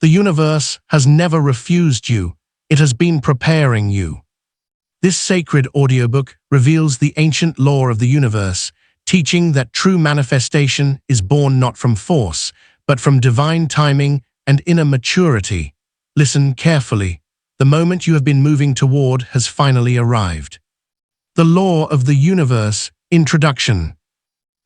The universe has never refused you. It has been preparing you. This sacred audiobook reveals the ancient law of the universe, teaching that true manifestation is born not from force, but from divine timing and inner maturity. Listen carefully. The moment you have been moving toward has finally arrived. The Law of the Universe. Introduction.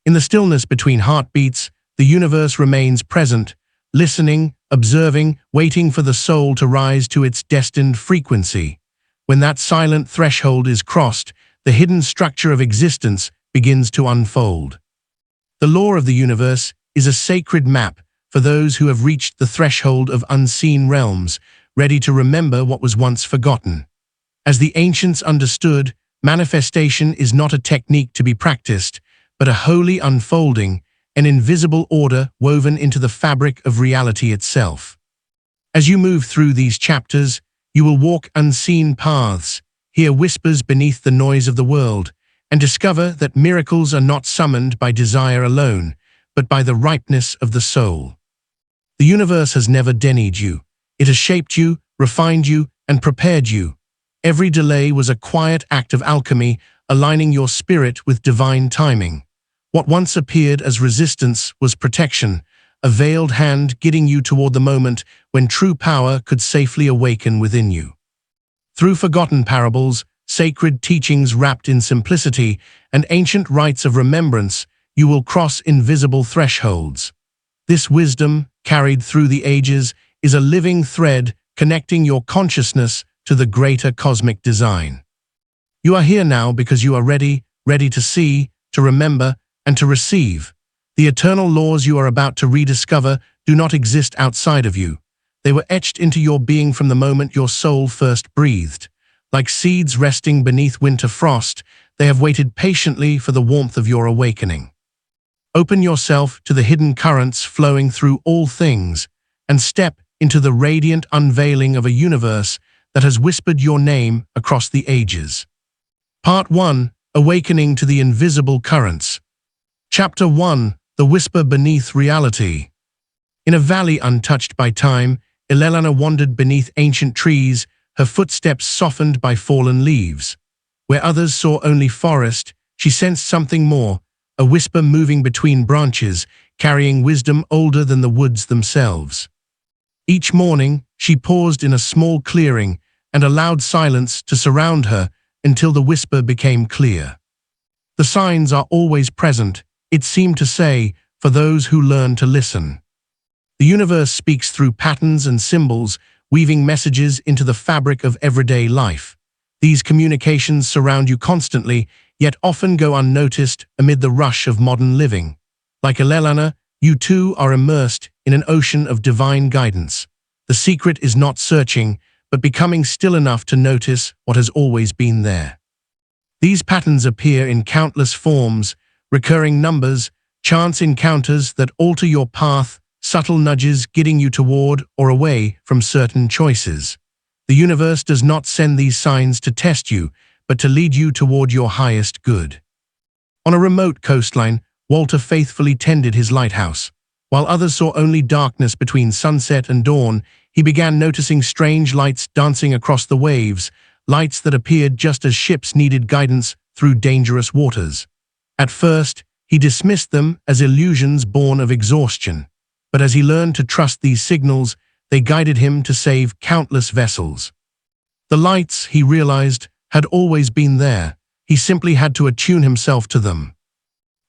In the stillness between heartbeats, the universe remains present, listening, observing, waiting for the soul to rise to its destined frequency. When that silent threshold is crossed, the hidden structure of existence begins to unfold. The law of the universe is a sacred map for those who have reached the threshold of unseen realms, ready to remember what was once forgotten. As the ancients understood, manifestation is not a technique to be practiced, but a holy unfolding, an invisible order woven into the fabric of reality itself. As you move through these chapters, you will walk unseen paths, hear whispers beneath the noise of the world, and discover that miracles are not summoned by desire alone, but by the ripeness of the soul. The universe has never denied you. It has shaped you, refined you, and prepared you. Every delay was a quiet act of alchemy, aligning your spirit with divine timing. What once appeared as resistance was protection, a veiled hand guiding you toward the moment when true power could safely awaken within you. Through forgotten parables, sacred teachings wrapped in simplicity, and ancient rites of remembrance, you will cross invisible thresholds. This wisdom, carried through the ages, is a living thread connecting your consciousness to the greater cosmic design. You are here now because you are ready to see, to remember, and to receive. The eternal laws you are about to rediscover do not exist outside of you. They were etched into your being from the moment your soul first breathed. Like seeds resting beneath winter frost, they have waited patiently for the warmth of your awakening. Open yourself to the hidden currents flowing through all things, and step into the radiant unveiling of a universe that has whispered your name across the ages. Part 1. Awakening to the Invisible Currents. Chapter 1. The Whisper Beneath Reality. In a valley untouched by time, Elelana wandered beneath ancient trees, her footsteps softened by fallen leaves. Where others saw only forest, she sensed something more, a whisper moving between branches, carrying wisdom older than the woods themselves. Each morning, she paused in a small clearing and allowed silence to surround her until the whisper became clear. The signs are always present, it seemed to say, for those who learn to listen. The universe speaks through patterns and symbols, weaving messages into the fabric of everyday life. These communications surround you constantly, yet often go unnoticed amid the rush of modern living. Like Elelana, you too are immersed in an ocean of divine guidance. The secret is not searching, but becoming still enough to notice what has always been there. These patterns appear in countless forms, recurring numbers, chance encounters that alter your path, subtle nudges guiding you toward or away from certain choices. The universe does not send these signs to test you, but to lead you toward your highest good. On a remote coastline, Walter faithfully tended his lighthouse. While others saw only darkness between sunset and dawn, he began noticing strange lights dancing across the waves, lights that appeared just as ships needed guidance through dangerous waters. At first, he dismissed them as illusions born of exhaustion, but as he learned to trust these signals, they guided him to save countless vessels. The lights, he realized, had always been there. He simply had to attune himself to them.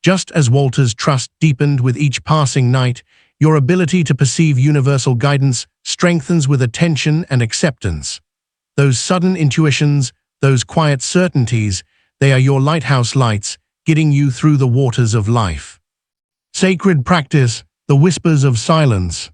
Just as Walter's trust deepened with each passing night, your ability to perceive universal guidance strengthens with attention and acceptance. Those sudden intuitions, those quiet certainties, they are your lighthouse lights, guiding you through the waters of life. Sacred practice, the whispers of silence.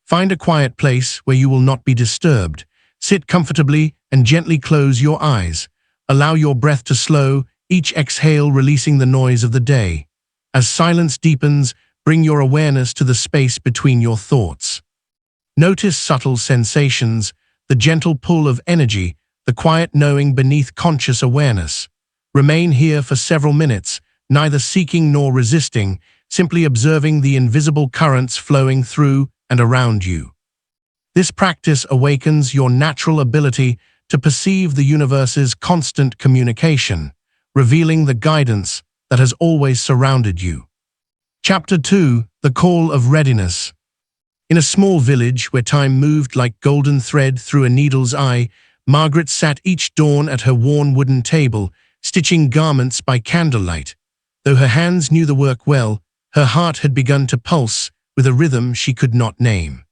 Find a quiet place where you will not be disturbed. Sit comfortably and gently close your eyes. Allow your breath to slow, each exhale releasing the noise of the day. As silence deepens, bring your awareness to the space between your thoughts. Notice subtle sensations, the gentle pull of energy, the quiet knowing beneath conscious awareness. Remain here for several minutes, neither seeking nor resisting, simply observing the invisible currents flowing through and around you. This practice awakens your natural ability to perceive the universe's constant communication, revealing the guidance that has always surrounded you. Chapter 2: The Call of Readiness. In a small village where time moved like golden thread through a needle's eye, Margaret sat each dawn at her worn wooden table, stitching garments by candlelight. Though her hands knew the work well, her heart had begun to pulse with a rhythm she could not name.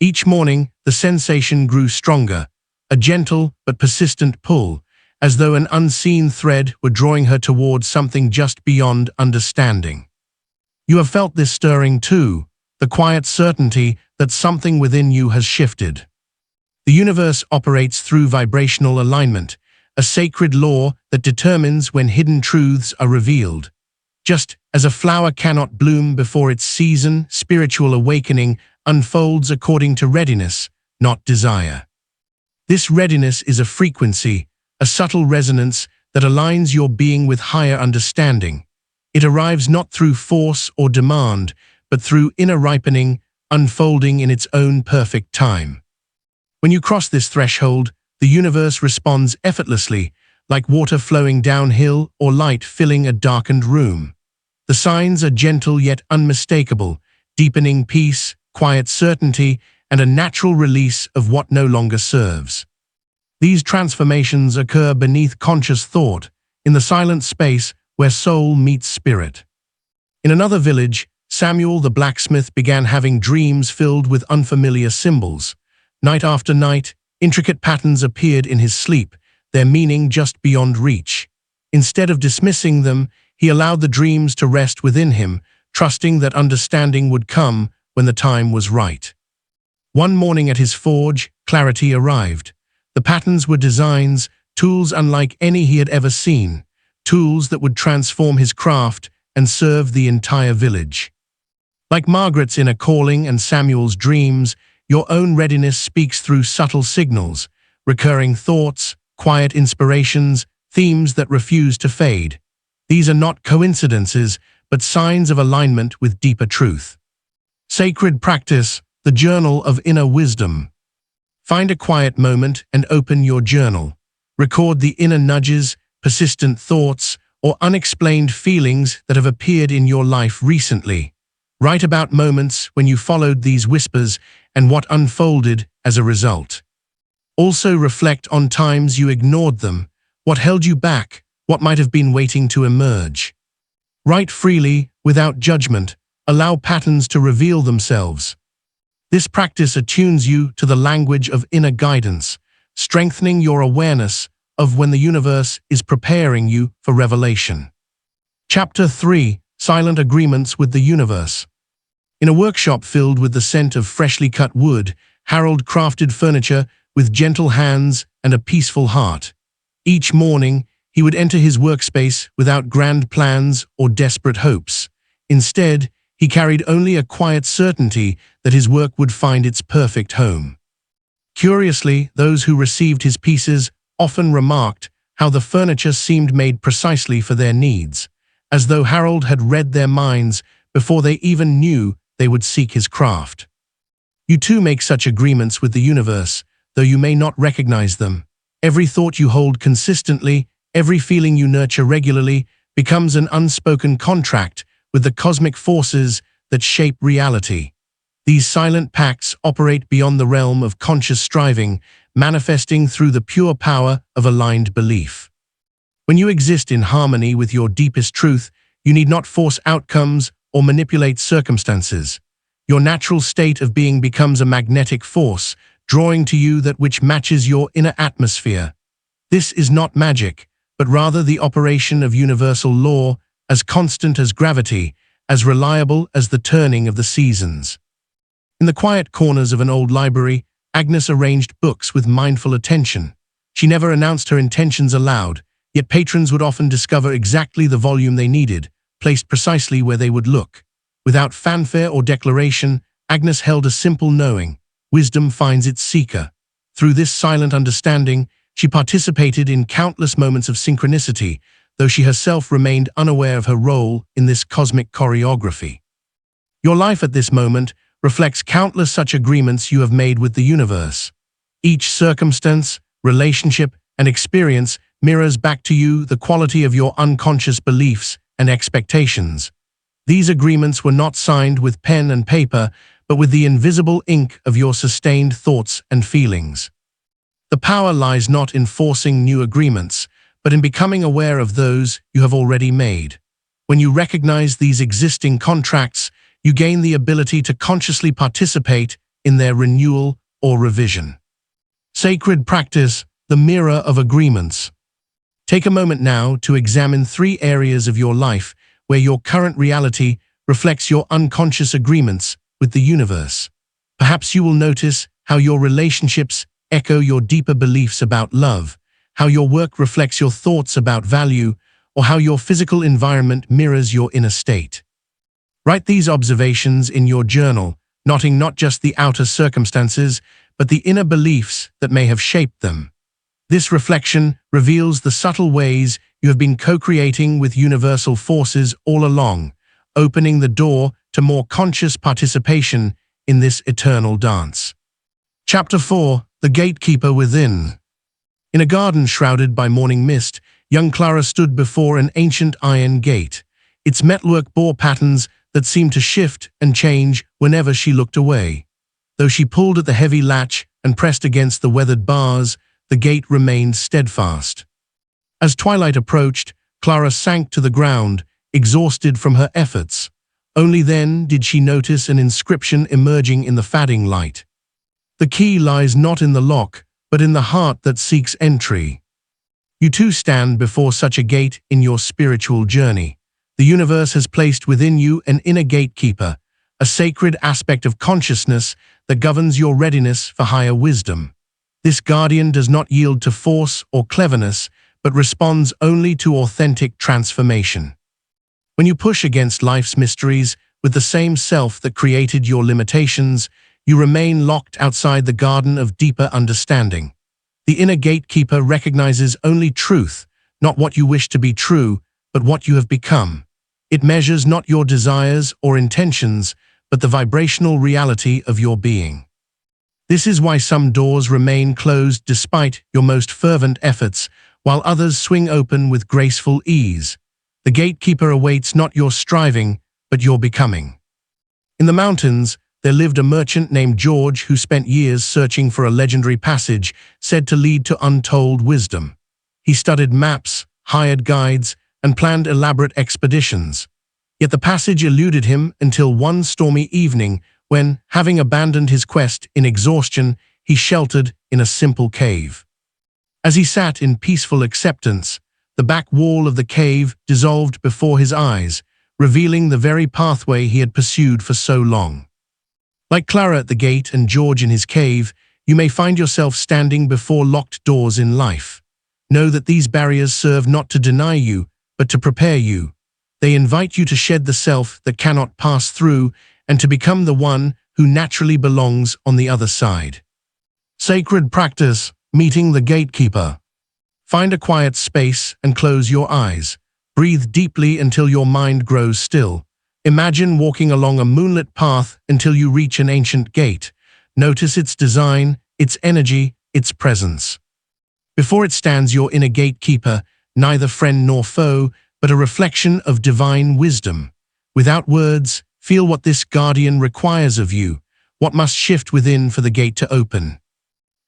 Each morning, the sensation grew stronger, a gentle but persistent pull, as though an unseen thread were drawing her toward something just beyond understanding. You have felt this stirring too, the quiet certainty that something within you has shifted. The universe operates through vibrational alignment, a sacred law that determines when hidden truths are revealed. Just as a flower cannot bloom before its season, spiritual awakening unfolds according to readiness, not desire. This readiness is a frequency, a subtle resonance that aligns your being with higher understanding. It arrives not through force or demand, but through inner ripening, unfolding in its own perfect time. When you cross this threshold, the universe responds effortlessly, like water flowing downhill or light filling a darkened room. The signs are gentle yet unmistakable, deepening peace, quiet certainty, and a natural release of what no longer serves. These transformations occur beneath conscious thought, in the silent space where soul meets spirit. In another village, Samuel the blacksmith began having dreams filled with unfamiliar symbols. Night after night, intricate patterns appeared in his sleep, their meaning just beyond reach. Instead of dismissing them, he allowed the dreams to rest within him, trusting that understanding would come when the time was right. One morning at his forge, clarity arrived. The patterns were designs, tools unlike any he had ever seen, tools that would transform his craft and serve the entire village. Like Margaret's inner calling and Samuel's dreams, your own readiness speaks through subtle signals, recurring thoughts, quiet inspirations, themes that refuse to fade. These are not coincidences, but signs of alignment with deeper truth. Sacred practice, the journal of inner wisdom. Find a quiet moment and open your journal. Record the inner nudges, persistent thoughts, or unexplained feelings that have appeared in your life recently. Write about moments when you followed these whispers and what unfolded as a result. Also reflect on times you ignored them, what held you back, what might have been waiting to emerge. Write freely, without judgment. Allow patterns to reveal themselves. This practice attunes you to the language of inner guidance, strengthening your awareness of when the universe is preparing you for revelation. Chapter 3: Silent Agreements with the Universe. In a workshop filled with the scent of freshly cut wood, Harold crafted furniture with gentle hands and a peaceful heart. Each morning, he would enter his workspace without grand plans or desperate hopes. Instead, he carried only a quiet certainty that his work would find its perfect home. Curiously, those who received his pieces often remarked how the furniture seemed made precisely for their needs, as though Harold had read their minds before they even knew they would seek his craft. You too make such agreements with the universe, though you may not recognize them. Every thought you hold consistently, every feeling you nurture regularly, becomes an unspoken contract with the cosmic forces that shape reality. These silent pacts operate beyond the realm of conscious striving, manifesting through the pure power of aligned belief. When you exist in harmony with your deepest truth, you need not force outcomes or manipulate circumstances. Your natural state of being becomes a magnetic force, drawing to you that which matches your inner atmosphere. This is not magic, but rather the operation of universal law, as constant as gravity, as reliable as the turning of the seasons. In the quiet corners of an old library, Agnes arranged books with mindful attention. She never announced her intentions aloud, yet patrons would often discover exactly the volume they needed, placed precisely where they would look. Without fanfare or declaration, Agnes held a simple knowing: wisdom finds its seeker. Through this silent understanding, she participated in countless moments of synchronicity, though she herself remained unaware of her role in this cosmic choreography. Your life at this moment reflects countless such agreements you have made with the universe. Each circumstance, relationship, and experience mirrors back to you the quality of your unconscious beliefs and expectations. These agreements were not signed with pen and paper, but with the invisible ink of your sustained thoughts and feelings. The power lies not in forcing new agreements, but in becoming aware of those you have already made. When you recognize these existing contracts, you gain the ability to consciously participate in their renewal or revision. Sacred practice, the mirror of agreements. Take a moment now to examine 3 areas of your life where your current reality reflects your unconscious agreements with the universe. Perhaps you will notice how your relationships echo your deeper beliefs about love, how your work reflects your thoughts about value, or how your physical environment mirrors your inner state. Write these observations in your journal, noting not just the outer circumstances, but the inner beliefs that may have shaped them. This reflection reveals the subtle ways you have been co-creating with universal forces all along, opening the door to more conscious participation in this eternal dance. Chapter 4: The Gatekeeper Within. In a garden shrouded by morning mist, young Clara stood before an ancient iron gate. Its metalwork bore patterns that seemed to shift and change whenever she looked away. Though she pulled at the heavy latch and pressed against the weathered bars, the gate remained steadfast. As twilight approached, Clara sank to the ground, exhausted from her efforts. Only then did she notice an inscription emerging in the fading light. The key lies not in the lock, but in the heart that seeks entry. You too stand before such a gate in your spiritual journey. The universe has placed within you an inner gatekeeper, a sacred aspect of consciousness that governs your readiness for higher wisdom. This guardian does not yield to force or cleverness, but responds only to authentic transformation. When you push against life's mysteries with the same self that created your limitations, you remain locked outside the garden of deeper understanding. The inner gatekeeper recognizes only truth, not what you wish to be true, but what you have become. It measures not your desires or intentions, but the vibrational reality of your being. This is why some doors remain closed despite your most fervent efforts, while others swing open with graceful ease. The gatekeeper awaits not your striving, but your becoming. In the mountains, there lived a merchant named George who spent years searching for a legendary passage said to lead to untold wisdom. He studied maps, hired guides, and planned elaborate expeditions. Yet the passage eluded him until one stormy evening when, having abandoned his quest in exhaustion, he sheltered in a simple cave. As he sat in peaceful acceptance, the back wall of the cave dissolved before his eyes, revealing the very pathway he had pursued for so long. Like Clara at the gate and George in his cave, you may find yourself standing before locked doors in life. Know that these barriers serve not to deny you, but to prepare you. They invite you to shed the self that cannot pass through and to become the one who naturally belongs on the other side. Sacred practice, meeting the gatekeeper. Find a quiet space and close your eyes. Breathe deeply until your mind grows still. Imagine walking along a moonlit path until you reach an ancient gate. Notice its design, its energy, its presence. Before it stands your inner gatekeeper, neither friend nor foe, but a reflection of divine wisdom. Without words, feel what this guardian requires of you, what must shift within for the gate to open.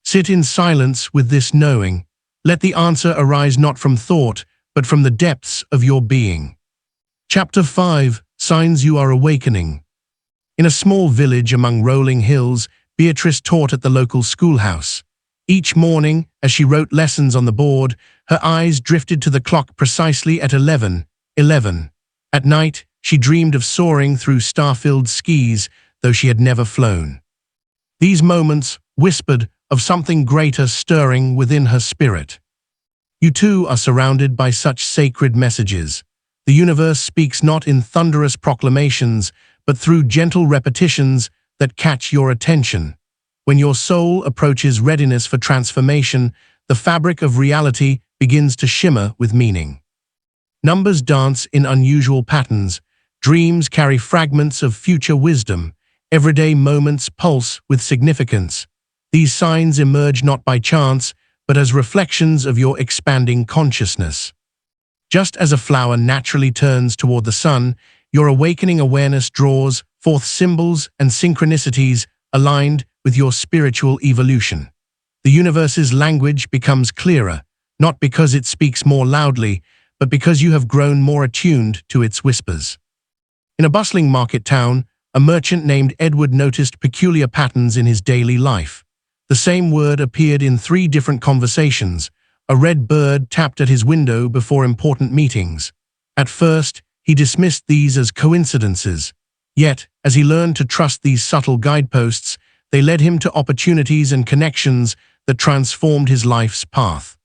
Sit in silence with this knowing. Let the answer arise not from thought, but from the depths of your being. Chapter 5: Signs You Are Awakening. In a small village among rolling hills, Beatrice taught at the local schoolhouse. Each morning, as she wrote lessons on the board, her eyes drifted to the clock precisely at 11:11. At night, she dreamed of soaring through star-filled skies, though she had never flown. These moments whispered of something greater stirring within her spirit. You too are surrounded by such sacred messages. The universe speaks not in thunderous proclamations, but through gentle repetitions that catch your attention. When your soul approaches readiness for transformation, the fabric of reality begins to shimmer with meaning. Numbers dance in unusual patterns. Dreams carry fragments of future wisdom, Everyday moments pulse with significance. These signs emerge not by chance, but as reflections of your expanding consciousness. Just as a flower naturally turns toward the sun, your awakening awareness draws forth symbols and synchronicities aligned with your spiritual evolution. The universe's language becomes clearer, not because it speaks more loudly, but because you have grown more attuned to its whispers. In a bustling market town, a merchant named Edward noticed peculiar patterns in his daily life. The same word appeared in 3 different conversations. A red bird tapped at his window before important meetings. At first, he dismissed these as coincidences. Yet, as he learned to trust these subtle guideposts, they led him to opportunities and connections that transformed his life's path.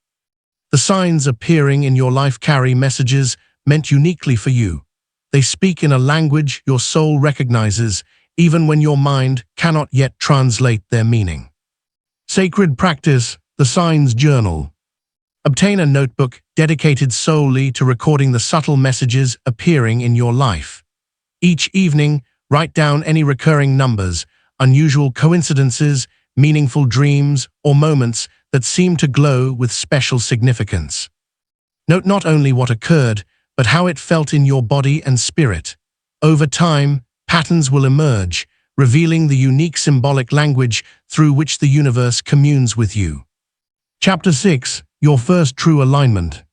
The signs appearing in your life carry messages meant uniquely for you. They speak in a language your soul recognizes, even when your mind cannot yet translate their meaning. Sacred practice, the Signs Journal. Obtain a notebook dedicated solely to recording the subtle messages appearing in your life. Each evening, write down any recurring numbers, unusual coincidences, meaningful dreams, or moments that seem to glow with special significance. Note not only what occurred, but how it felt in your body and spirit. Over time, patterns will emerge, revealing the unique symbolic language through which the universe communes with you. Chapter 6. Your First True Alignment.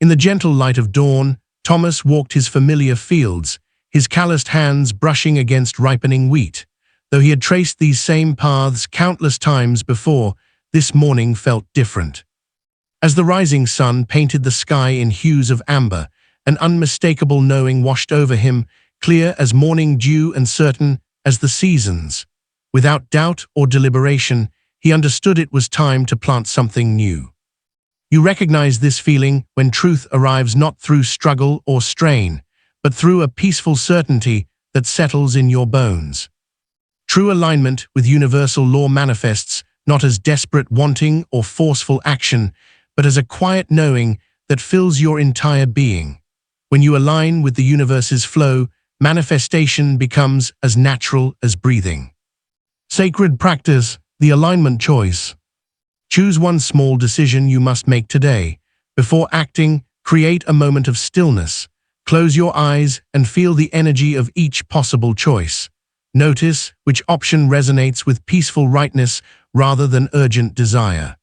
In the gentle light of dawn, Thomas walked his familiar fields, his calloused hands brushing against ripening wheat. Though he had traced these same paths countless times before, this morning felt different. As the rising sun painted the sky in hues of amber, an unmistakable knowing washed over him, clear as morning dew and certain as the seasons. Without doubt or deliberation, he understood it was time to plant something new. You recognize this feeling when truth arrives not through struggle or strain, but through a peaceful certainty that settles in your bones. True alignment with universal law manifests not as desperate wanting or forceful action, but as a quiet knowing that fills your entire being. When you align with the universe's flow, manifestation becomes as natural as breathing. Sacred practice, the alignment choice. Choose one small decision you must make today. Before acting, create a moment of stillness. Close your eyes and feel the energy of each possible choice. Notice which option resonates with peaceful rightness rather than urgent desire.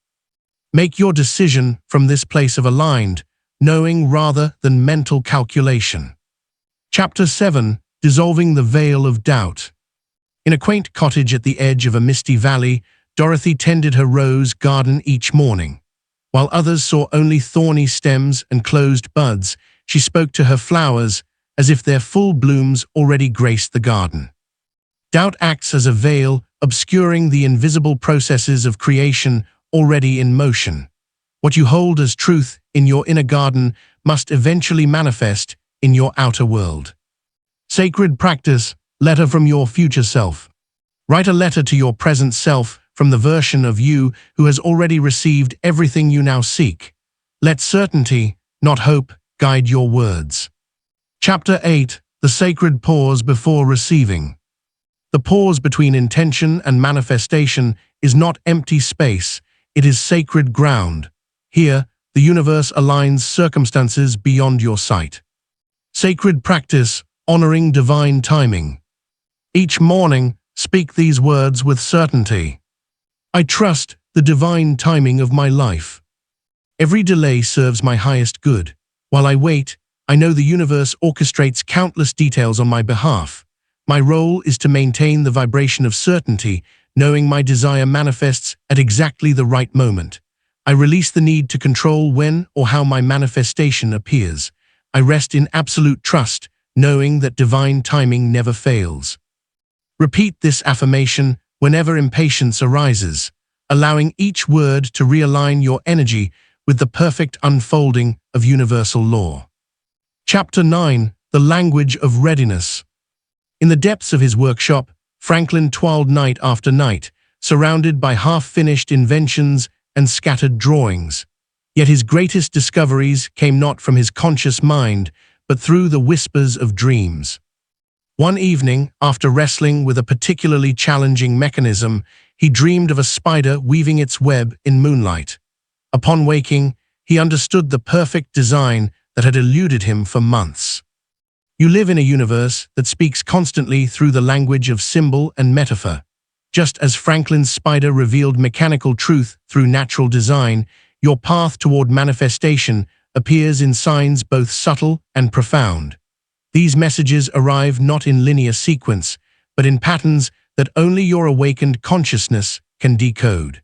Make your decision from this place of aligned, knowing rather than mental calculation. Chapter 7. Dissolving the Veil of Doubt. In a quaint cottage at the edge of a misty valley, Dorothy tended her rose garden each morning. While others saw only thorny stems and closed buds, she spoke to her flowers as if their full blooms already graced the garden. Doubt acts as a veil, obscuring the invisible processes of creation already in motion. What you hold as truth in your inner garden must eventually manifest in your outer world. Sacred practice, letter from your future self. Write a letter to your present self from the version of you who has already received everything you now seek. Let certainty, not hope, guide your words. Chapter 8. The Sacred Pause Before Receiving. The pause between intention and manifestation is not empty space, it is sacred ground. Here, the universe aligns circumstances beyond your sight. Sacred practice, honoring divine timing. Each morning, speak these words with certainty. I trust the divine timing of my life. Every delay serves my highest good. While I wait, I know the universe orchestrates countless details on my behalf. My role is to maintain the vibration of certainty, knowing my desire manifests at exactly the right moment. I release the need to control when or how my manifestation appears. I rest in absolute trust, knowing that divine timing never fails. Repeat this affirmation whenever impatience arises, allowing each word to realign your energy with the perfect unfolding of universal law. Chapter 9. The Language of Readiness. In the depths of his workshop, Franklin toiled night after night, surrounded by half-finished inventions and scattered drawings. Yet his greatest discoveries came not from his conscious mind, but through the whispers of dreams. One evening, after wrestling with a particularly challenging mechanism, he dreamed of a spider weaving its web in moonlight. Upon waking, he understood the perfect design that had eluded him for months. You live in a universe that speaks constantly through the language of symbol and metaphor. Just as Franklin's spider revealed mechanical truth through natural design, your path toward manifestation appears in signs both subtle and profound. These messages arrive not in linear sequence, but in patterns that only your awakened consciousness can decode.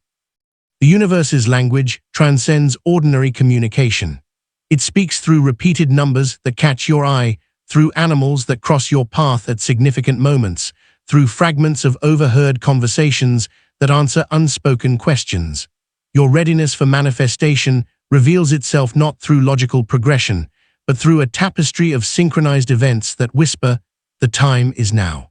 The universe's language transcends ordinary communication. It speaks through repeated numbers that catch your eye, through animals that cross your path at significant moments, through fragments of overheard conversations that answer unspoken questions. Your readiness for manifestation reveals itself not through logical progression, but through a tapestry of synchronized events that whisper, "The time is now."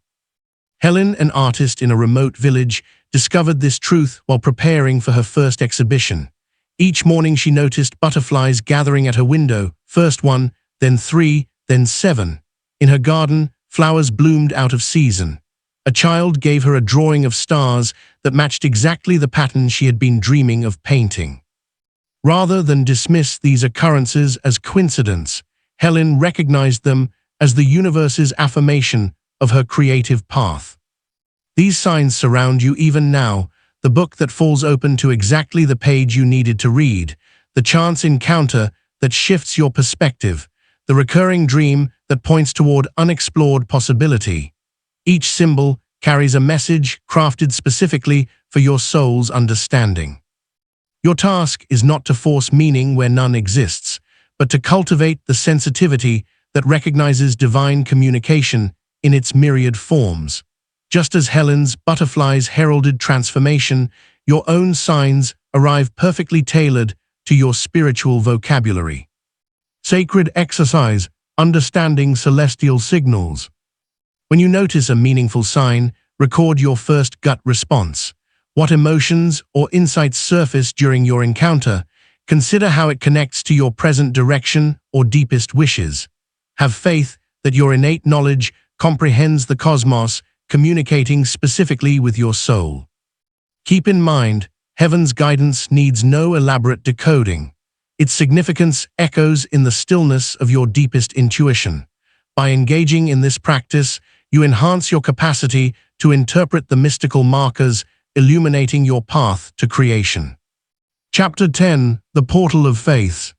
Helen, an artist in a remote village, discovered this truth while preparing for her first exhibition. Each morning she noticed butterflies gathering at her window, first one, then three, then seven. In her garden, flowers bloomed out of season. A child gave her a drawing of stars that matched exactly the pattern she had been dreaming of painting. Rather than dismiss these occurrences as coincidence, Helen recognized them as the universe's affirmation of her creative path. These signs surround you even now, the book that falls open to exactly the page you needed to read, the chance encounter that shifts your perspective, the recurring dream that points toward unexplored possibility. Each symbol carries a message crafted specifically for your soul's understanding. Your task is not to force meaning where none exists, but to cultivate the sensitivity that recognizes divine communication in its myriad forms. Just as Helen's butterflies heralded transformation, your own signs arrive perfectly tailored to your spiritual vocabulary. Sacred exercise, understanding celestial signals. When you notice a meaningful sign, record your first gut response. What emotions or insights surface during your encounter? Consider how it connects to your present direction or deepest wishes. Have faith that your innate knowledge comprehends the cosmos, communicating specifically with your soul. Keep in mind, heaven's guidance needs no elaborate decoding. Its significance echoes in the stillness of your deepest intuition. By engaging in this practice, you enhance your capacity to interpret the mystical markers, illuminating your path to creation. Chapter 10: The Portal of Faith.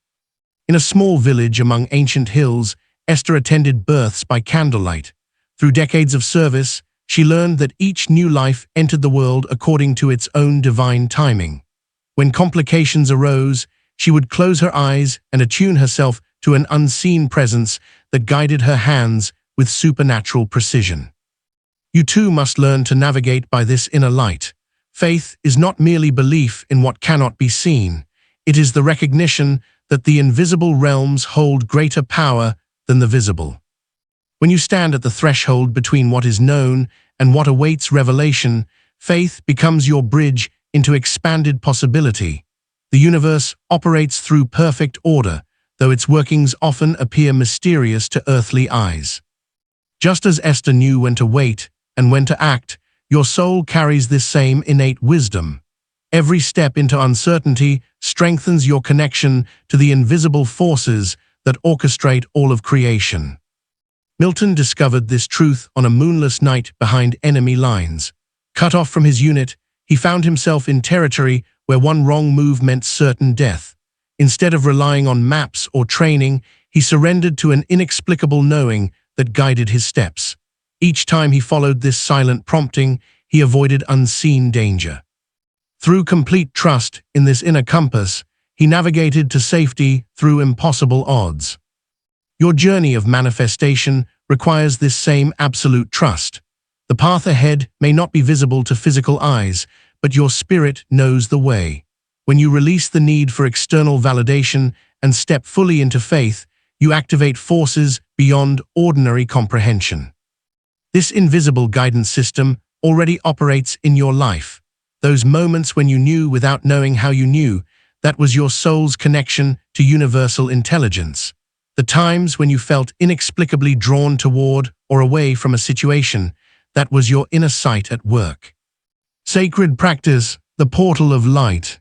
In a small village among ancient hills, Esther attended births by candlelight. Through decades of service, she learned that each new life entered the world according to its own divine timing. When complications arose, she would close her eyes and attune herself to an unseen presence that guided her hands with supernatural precision. You too must learn to navigate by this inner light. Faith is not merely belief in what cannot be seen. It is the recognition that the invisible realms hold greater power than the visible. When you stand at the threshold between what is known and what awaits revelation, faith becomes your bridge into expanded possibility. The universe operates through perfect order, though its workings often appear mysterious to earthly eyes. Just as Esther knew when to wait and when to act, your soul carries this same innate wisdom. Every step into uncertainty strengthens your connection to the invisible forces that orchestrate all of creation. Milton discovered this truth on a moonless night behind enemy lines. Cut off from his unit, he found himself in territory where one wrong move meant certain death. Instead of relying on maps or training, he surrendered to an inexplicable knowing that guided his steps. Each time he followed this silent prompting, he avoided unseen danger. Through complete trust in this inner compass, he navigated to safety through impossible odds. Your journey of manifestation requires this same absolute trust. The path ahead may not be visible to physical eyes, but your spirit knows the way. When you release the need for external validation and step fully into faith, you activate forces beyond ordinary comprehension. This invisible guidance system already operates in your life. Those moments when you knew without knowing how you knew, that was your soul's connection to universal intelligence. The times when you felt inexplicably drawn toward or away from a situation, that was your inner sight at work. Sacred practice, the portal of light.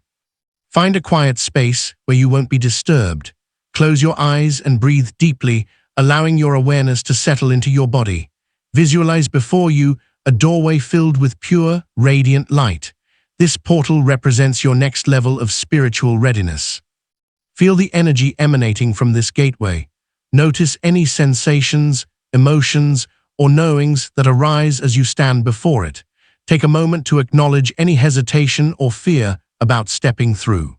Find a quiet space where you won't be disturbed. Close your eyes and breathe deeply, allowing your awareness to settle into your body. Visualize before you a doorway filled with pure, radiant light. This portal represents your next level of spiritual readiness. Feel the energy emanating from this gateway. Notice any sensations, emotions, or knowings that arise as you stand before it. Take a moment to acknowledge any hesitation or fear about stepping through.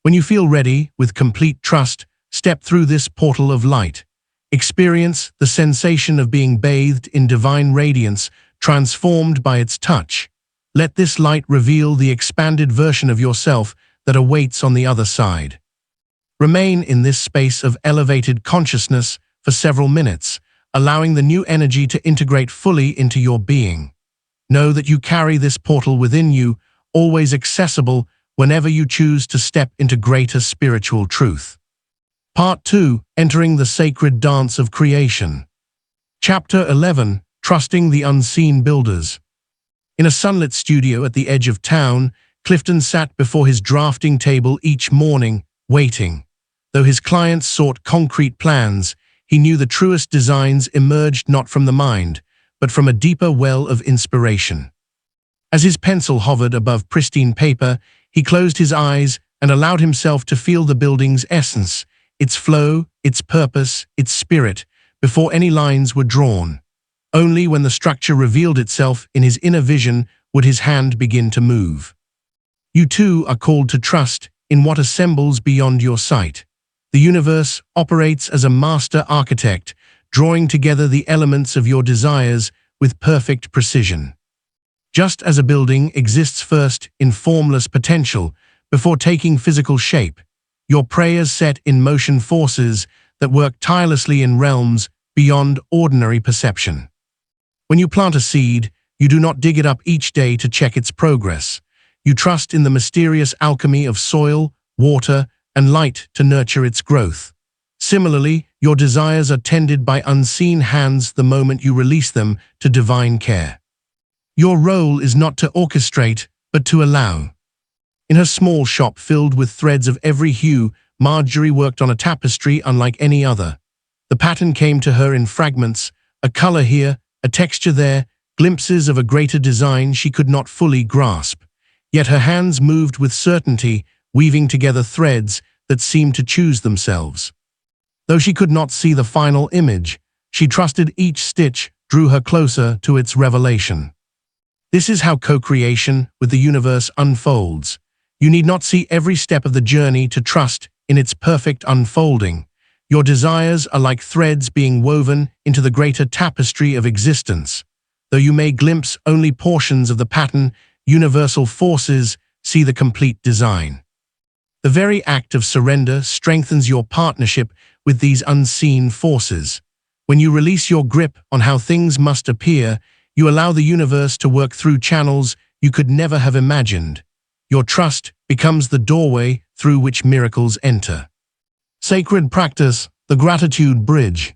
When you feel ready, with complete trust, step through this portal of light. Experience the sensation of being bathed in divine radiance, transformed by its touch. Let this light reveal the expanded version of yourself that awaits on the other side. Remain in this space of elevated consciousness for several minutes, allowing the new energy to integrate fully into your being. Know that you carry this portal within you, always accessible whenever you choose to step into greater spiritual truth. Part 2. Entering the Sacred Dance of Creation. Chapter 11. Trusting the Unseen Builders. In a sunlit studio at the edge of town, Clifton sat before his drafting table each morning, waiting. Though his clients sought concrete plans, he knew the truest designs emerged not from the mind, but from a deeper well of inspiration. As his pencil hovered above pristine paper, he closed his eyes and allowed himself to feel the building's essence, its flow, its purpose, its spirit, before any lines were drawn. Only when the structure revealed itself in his inner vision would his hand begin to move. You too are called to trust in what assembles beyond your sight. The universe operates as a master architect, drawing together the elements of your desires with perfect precision. Just as a building exists first in formless potential before taking physical shape, your prayers set in motion forces that work tirelessly in realms beyond ordinary perception. When you plant a seed, you do not dig it up each day to check its progress. You trust in the mysterious alchemy of soil, water, and light to nurture its growth. Similarly, your desires are tended by unseen hands the moment you release them to divine care. Your role is not to orchestrate, but to allow. In her small shop filled with threads of every hue, Marjorie worked on a tapestry unlike any other. The pattern came to her in fragments, a color here, a texture there, glimpses of a greater design she could not fully grasp. Yet her hands moved with certainty, weaving together threads that seemed to choose themselves. Though she could not see the final image, she trusted each stitch drew her closer to its revelation. This is how co-creation with the universe unfolds. You need not see every step of the journey to trust in its perfect unfolding. Your desires are like threads being woven into the greater tapestry of existence. Though you may glimpse only portions of the pattern, universal forces see the complete design. The very act of surrender strengthens your partnership with these unseen forces. When you release your grip on how things must appear, you allow the universe to work through channels you could never have imagined. Your trust becomes the doorway through which miracles enter. Sacred practice, the gratitude bridge.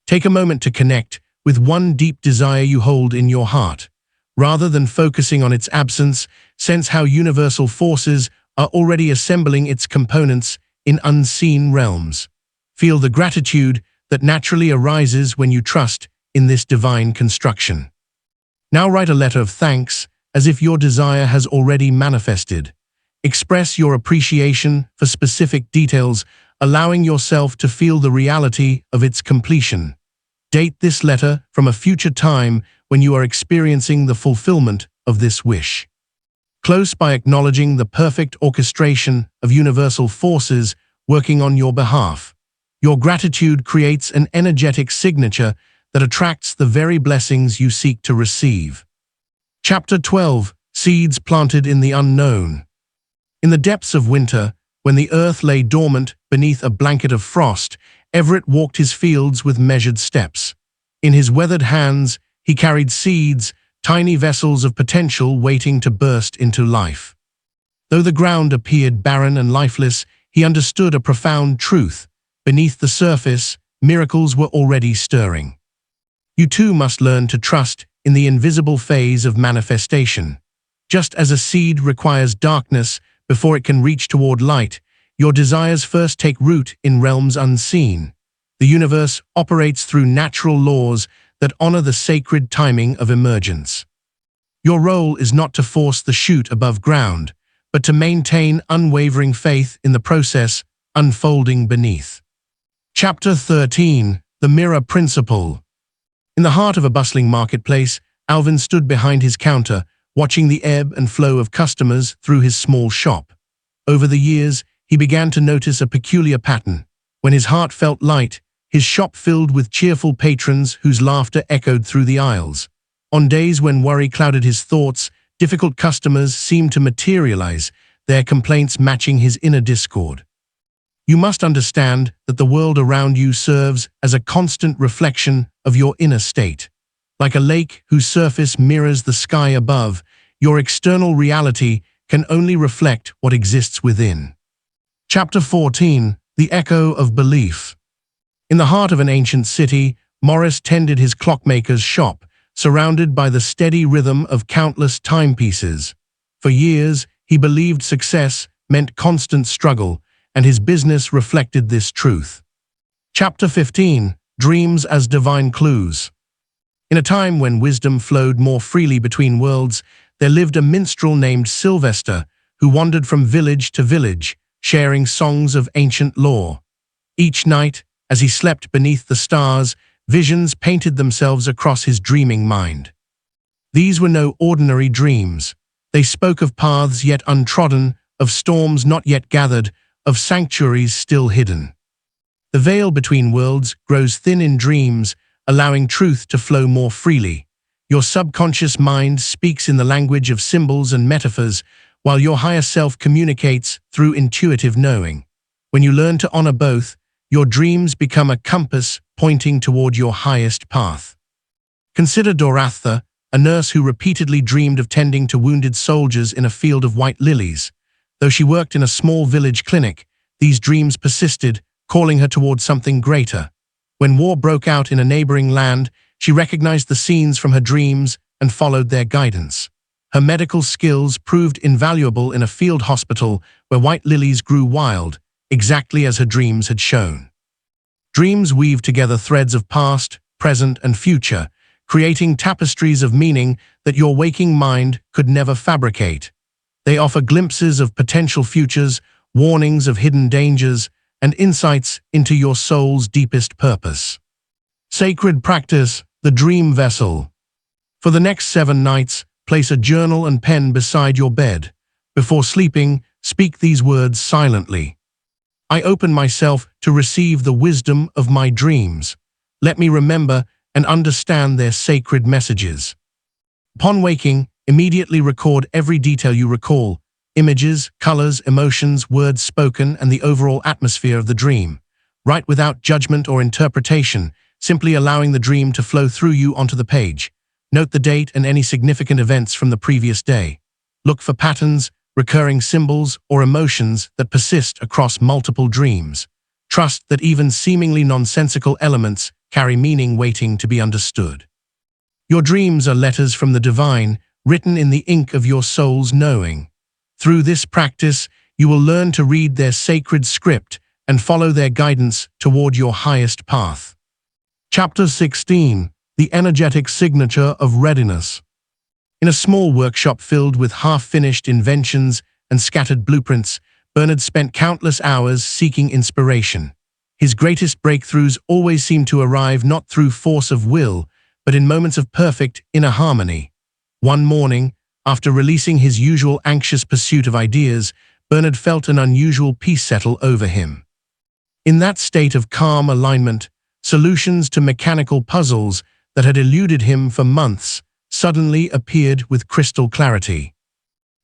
Take a moment to connect with one deep desire you hold in your heart. Rather than focusing on its absence, sense how universal forces are already assembling its components in unseen realms. Feel the gratitude that naturally arises when you trust in this divine construction. Now write a letter of thanks as if your desire has already manifested. Express your appreciation for specific details, allowing yourself to feel the reality of its completion. Date this letter from a future time when you are experiencing the fulfillment of this wish. Close by acknowledging the perfect orchestration of universal forces working on your behalf. Your gratitude creates an energetic signature that attracts the very blessings you seek to receive. Chapter 12. Seeds planted in the unknown. In the depths of winter, when the earth lay dormant beneath a blanket of frost, Everett walked his fields with measured steps. In his weathered hands, he carried seeds, tiny vessels of potential waiting to burst into life. Though the ground appeared barren and lifeless, he understood a profound truth. beneath the surface, miracles were already stirring. You too must learn to trust in the invisible phase of manifestation. Just as a seed requires darkness before it can reach toward light, your desires first take root in realms unseen. The universe operates through natural laws that honor the sacred timing of emergence. Your role is not to force the shoot above ground, but to maintain unwavering faith in the process unfolding beneath. Chapter 13: The Mirror Principle. In the heart of a bustling marketplace, Alvin stood behind his counter, watching the ebb and flow of customers through his small shop. Over the years, he began to notice a peculiar pattern. When his heart felt light, his shop filled with cheerful patrons whose laughter echoed through the aisles. On days when worry clouded his thoughts, difficult customers seemed to materialize, their complaints matching his inner discord. You must understand that the world around you serves as a constant reflection of your inner state. Like a lake whose surface mirrors the sky above, your external reality can only reflect what exists within. Chapter 14: The Echo of Belief. In the heart of an ancient city, Morris tended his clockmaker's shop, surrounded by the steady rhythm of countless timepieces. For years, he believed success meant constant struggle, and his business reflected this truth. Chapter 15: Dreams as Divine Clues. In a time when wisdom flowed more freely between worlds, there lived a minstrel named Sylvester who wandered from village to village, sharing songs of ancient lore. Each night, as he slept beneath the stars, visions painted themselves across his dreaming mind. These were no ordinary dreams. They spoke of paths yet untrodden, of storms not yet gathered, of sanctuaries still hidden. The veil between worlds grows thin in dreams, allowing truth to flow more freely. Your subconscious mind speaks in the language of symbols and metaphors, while your higher self communicates through intuitive knowing. When you learn to honor both, your dreams become a compass pointing toward your highest path. Consider Doratha, a nurse who repeatedly dreamed of tending to wounded soldiers in a field of white lilies. Though she worked in a small village clinic, these dreams persisted, calling her toward something greater. When war broke out in a neighboring land, she recognized the scenes from her dreams and followed their guidance. Her medical skills proved invaluable in a field hospital where white lilies grew wild, exactly as her dreams had shown. Dreams weave together threads of past, present, and future, creating tapestries of meaning that your waking mind could never fabricate. They offer glimpses of potential futures, warnings of hidden dangers, and insights into your soul's deepest purpose. Sacred Practice: The Dream Vessel. For the next 7 nights, place a journal and pen beside your bed. Before sleeping, speak these words silently. I open myself to receive the wisdom of my dreams. Let me remember and understand their sacred messages. Upon waking, immediately record every detail you recall: images, colors, emotions, words spoken, and the overall atmosphere of the dream. Write without judgment or interpretation, simply allowing the dream to flow through you onto the page. Note the date and any significant events from the previous day. Look for patterns, recurring symbols, or emotions that persist across multiple dreams. Trust that even seemingly nonsensical elements carry meaning waiting to be understood. Your dreams are letters from the divine, written in the ink of your soul's knowing. Through this practice, you will learn to read their sacred script and follow their guidance toward your highest path. Chapter 16: The Energetic Signature of Readiness. In a small workshop filled with half-finished inventions and scattered blueprints, Bernard spent countless hours seeking inspiration. His greatest breakthroughs always seemed to arrive not through force of will, but in moments of perfect inner harmony. One morning, after releasing his usual anxious pursuit of ideas, Bernard felt an unusual peace settle over him. In that state of calm alignment, solutions to mechanical puzzles that had eluded him for months suddenly appeared with crystal clarity.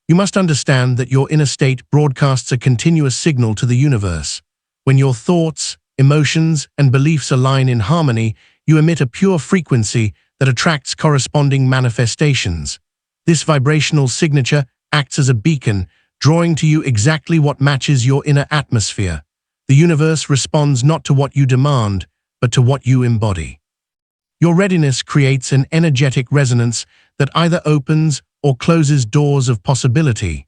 You must understand that your inner state broadcasts a continuous signal to the universe. When your thoughts, emotions, and beliefs align in harmony, you emit a pure frequency that attracts corresponding manifestations. This vibrational signature acts as a beacon, drawing to you exactly what matches your inner atmosphere. The universe responds not to what you demand, but to what you embody. Your readiness creates an energetic resonance that either opens or closes doors of possibility.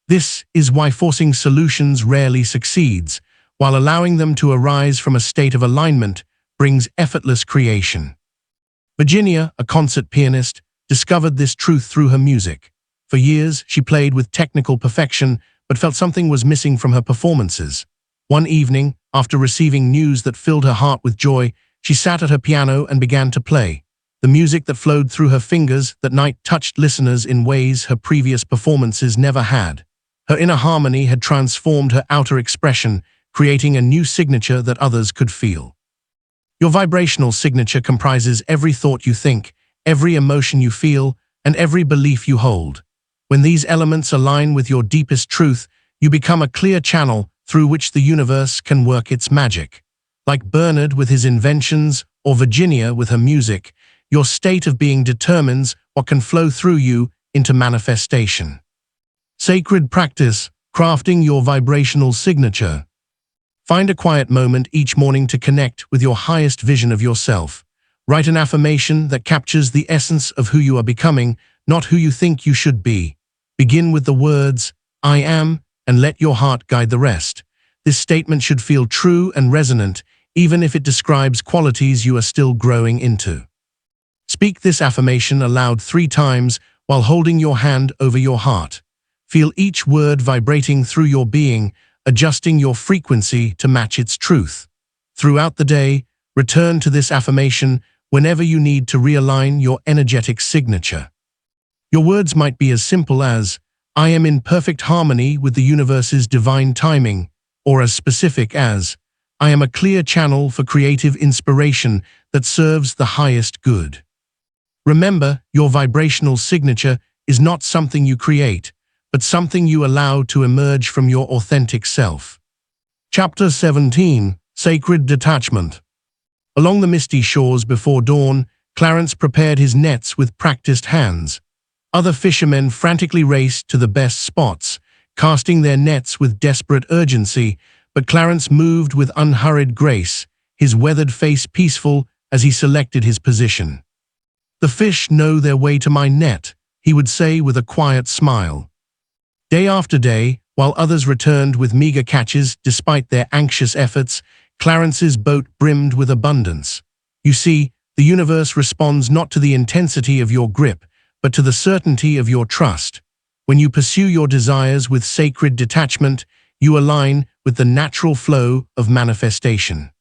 This is why forcing solutions rarely succeeds, while allowing them to arise from a state of alignment brings effortless creation. Virginia, a concert pianist, discovered this truth through her music. For years, she played with technical perfection, but felt something was missing from her performances. One evening, after receiving news that filled her heart with joy, she sat at her piano and began to play. The music that flowed through her fingers that night touched listeners in ways her previous performances never had. Her inner harmony had transformed her outer expression, creating a new signature that others could feel. Your vibrational signature comprises every thought you think, every emotion you feel, and every belief you hold. When these elements align with your deepest truth, you become a clear channel through which the universe can work its magic. Like Bernard with his inventions or Virginia with her music, your state of being determines what can flow through you into manifestation. Sacred practice, crafting your vibrational signature. Find a quiet moment each morning to connect with your highest vision of yourself. Write an affirmation that captures the essence of who you are becoming, not who you think you should be. Begin with the words, "I am," and let your heart guide the rest. This statement should feel true and resonant, even if it describes qualities you are still growing into. Speak this affirmation aloud 3 times while holding your hand over your heart. Feel each word vibrating through your being, adjusting your frequency to match its truth. Throughout the day, return to this affirmation whenever you need to realign your energetic signature. Your words might be as simple as, "I am in perfect harmony with the universe's divine timing," or as specific as, "I am a clear channel for creative inspiration that serves the highest good." Remember, your vibrational signature is not something you create, but something you allow to emerge from your authentic self. Chapter 17, Sacred Detachment. Along the misty shores before dawn, Clarence prepared his nets with practiced hands. Other fishermen frantically raced to the best spots, casting their nets with desperate urgency, but Clarence moved with unhurried grace, his weathered face peaceful as he selected his position. "The fish know their way to my net," he would say with a quiet smile. Day after day, while others returned with meager catches despite their anxious efforts, Clarence's boat brimmed with abundance. You see, the universe responds not to the intensity of your grip, but to the certainty of your trust. When you pursue your desires with sacred detachment, you align with the natural flow of manifestation.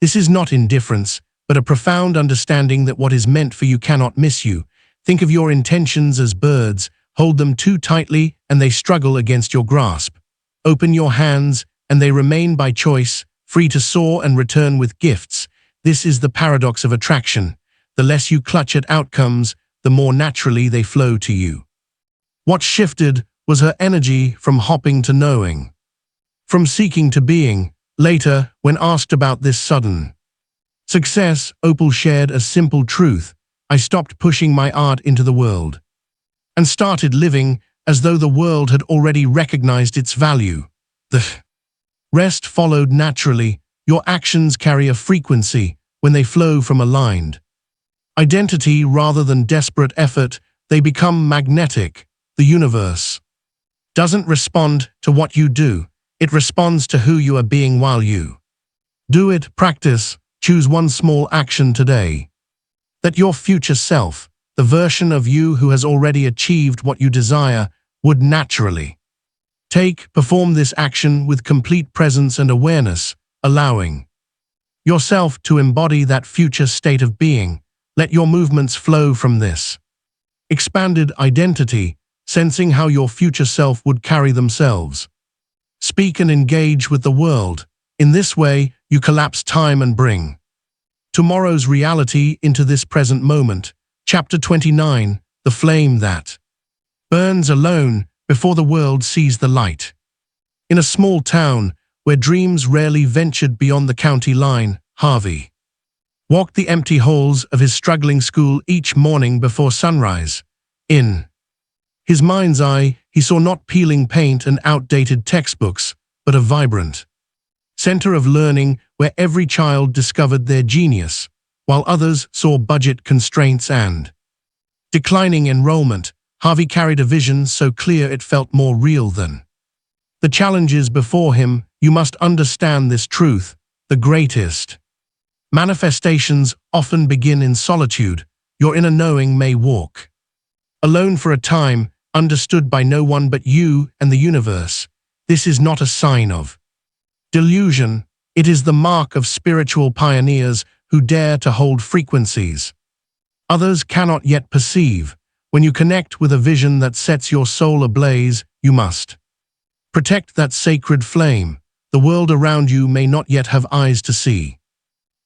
This is not indifference, but a profound understanding that what is meant for you cannot miss you. Think of your intentions as birds. Hold them too tightly and they struggle against your grasp. Open your hands and they remain by choice, free to soar and return with gifts. This is the paradox of attraction. The less you clutch at outcomes, the more naturally they flow to you. What shifted was her energy from hopping to knowing, from seeking to being. Later, when asked about this sudden success, Opal shared a simple truth: "I stopped pushing my art into the world and started living as though the world had already recognized its value." The rest followed naturally. Your actions carry a frequency when they flow from aligned identity rather than desperate effort. They become magnetic. The universe doesn't respond to what you do. It responds to who you are being while you do it. Practice. Choose one small action today that your future self, the version of you who has already achieved what you desire, would naturally take. Perform this action with complete presence and awareness, allowing yourself to embody that future state of being. Let your movements flow from this expanded identity, sensing how your future self would carry themselves. Speak and engage with the world. In this way, you collapse time and bring tomorrow's reality into this present moment. Chapter 29, The Flame That Burns Alone Before the World Sees the Light. In a small town where dreams rarely ventured beyond the county line, Harvey walked the empty halls of his struggling school each morning before sunrise. In his mind's eye, he saw not peeling paint and outdated textbooks, but a vibrant center of learning where every child discovered their genius, while others saw budget constraints and declining enrollment. Harvey carried a vision so clear it felt more real than the challenges before him. You must understand this truth: the greatest manifestations often begin in solitude. Your inner knowing may walk alone for a time, understood by no one but you and the universe. This is not a sign of delusion. It is the mark of spiritual pioneers who dare to hold frequencies others cannot yet perceive. When you connect with a vision that sets your soul ablaze, you must protect that sacred flame. The world around you may not yet have eyes to see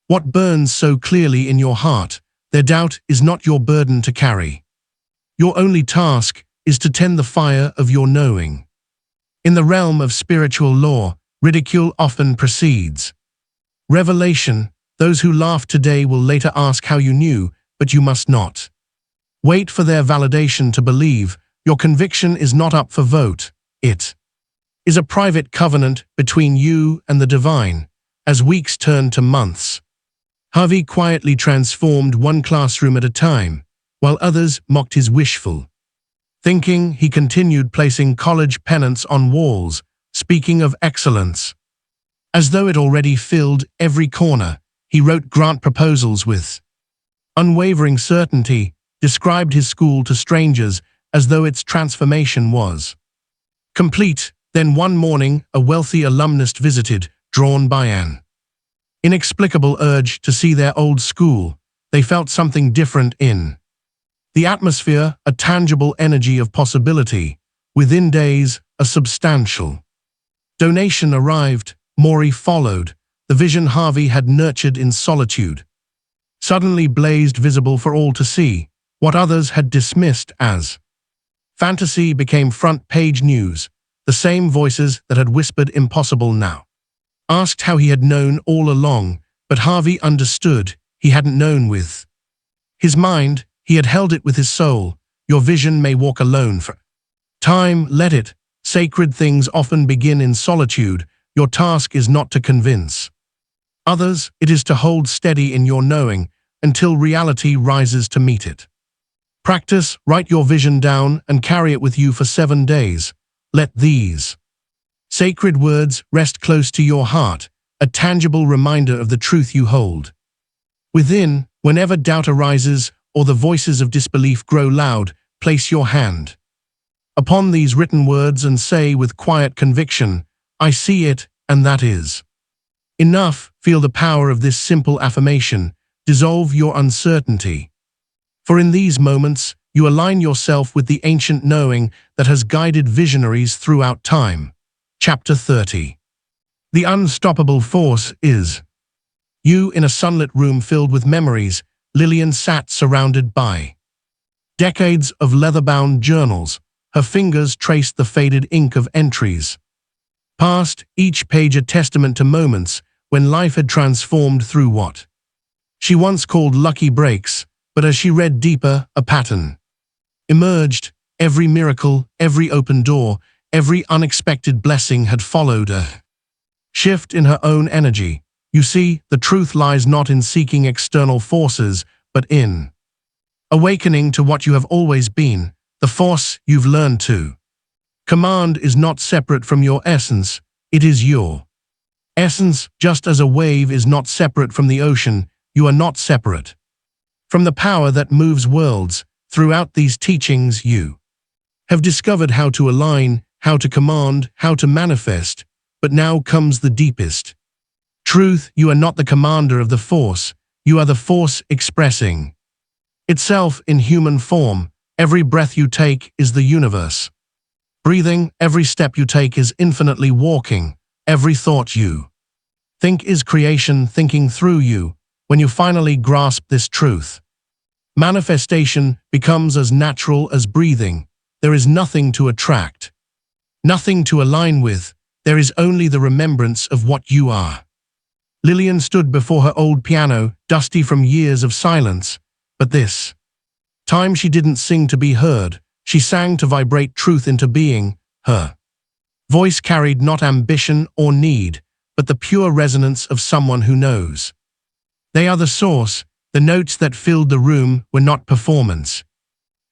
what burns so clearly in your heart. Their doubt is not your burden to carry. Your only task is to tend the fire of your knowing. In the realm of spiritual lore, ridicule often precedes revelation. Those who laugh today will later ask how you knew, but you must not wait for their validation to believe. Your conviction is not up for vote. It is a private covenant between you and the divine. As weeks turned to months, Harvey quietly transformed one classroom at a time. While others mocked his wishful thinking, he continued placing college pennants on walls, speaking of excellence as though it already filled every corner. He wrote grant proposals with unwavering certainty, described his school to strangers as though its transformation was complete. Then one morning, a wealthy alumnus visited, drawn by an inexplicable urge to see their old school. They felt something different in the atmosphere, a tangible energy of possibility. Within days, a substantial donation arrived. Maury followed. The vision Harvey had nurtured in solitude suddenly blazed visible for all to see. What others had dismissed as fantasy became front-page news. The same voices that had whispered impossible now asked how he had known all along, but Harvey understood. He hadn't known with his mind, he had held it with his soul. Your vision may walk alone for time, let it. Sacred things often begin in solitude. Your task is not to convince others, it is to hold steady in your knowing until reality rises to meet it. Practice, write your vision down and carry it with you for 7 days. Let these sacred words rest close to your heart, a tangible reminder of the truth you hold within. Whenever doubt arises or the voices of disbelief grow loud, place your hand upon these written words and say with quiet conviction, I see it, and that is enough. Feel the power of this simple affirmation. Dissolve your uncertainty. For in these moments, you align yourself with the ancient knowing that has guided visionaries throughout time. Chapter 30. The unstoppable force is you. In a sunlit room filled with memories, Lillian sat surrounded by decades of leather-bound journals. Her fingers traced the faded ink of entries past, each page a testament to moments when life had transformed through what she once called lucky breaks. But as she read deeper, a pattern emerged. Every miracle, every open door, every unexpected blessing had followed a shift in her own energy. You see, the truth lies not in seeking external forces, but in awakening to what you have always been. The force you've learned to command is not separate from your essence, it is your essence. Just as a wave is not separate from the ocean, you are not separate from the power that moves worlds. Throughout these teachings, you have discovered how to align, how to command, how to manifest. But now comes the deepest truth. You are not the commander of the force, you are the force expressing itself in human form. Every breath you take is the universe breathing, every step you take is infinitely walking, every thought you think is creation thinking through you. When you finally grasp this truth, manifestation becomes as natural as breathing. There is nothing to attract, nothing to align with. There is only the remembrance of what you are. Lillian stood before her old piano, dusty from years of silence. But this time she didn't sing to be heard. She sang to vibrate truth into being. Her voice carried not ambition or need, but but the pure resonance of someone who knows. They are the source. The notes that filled the room were not performance.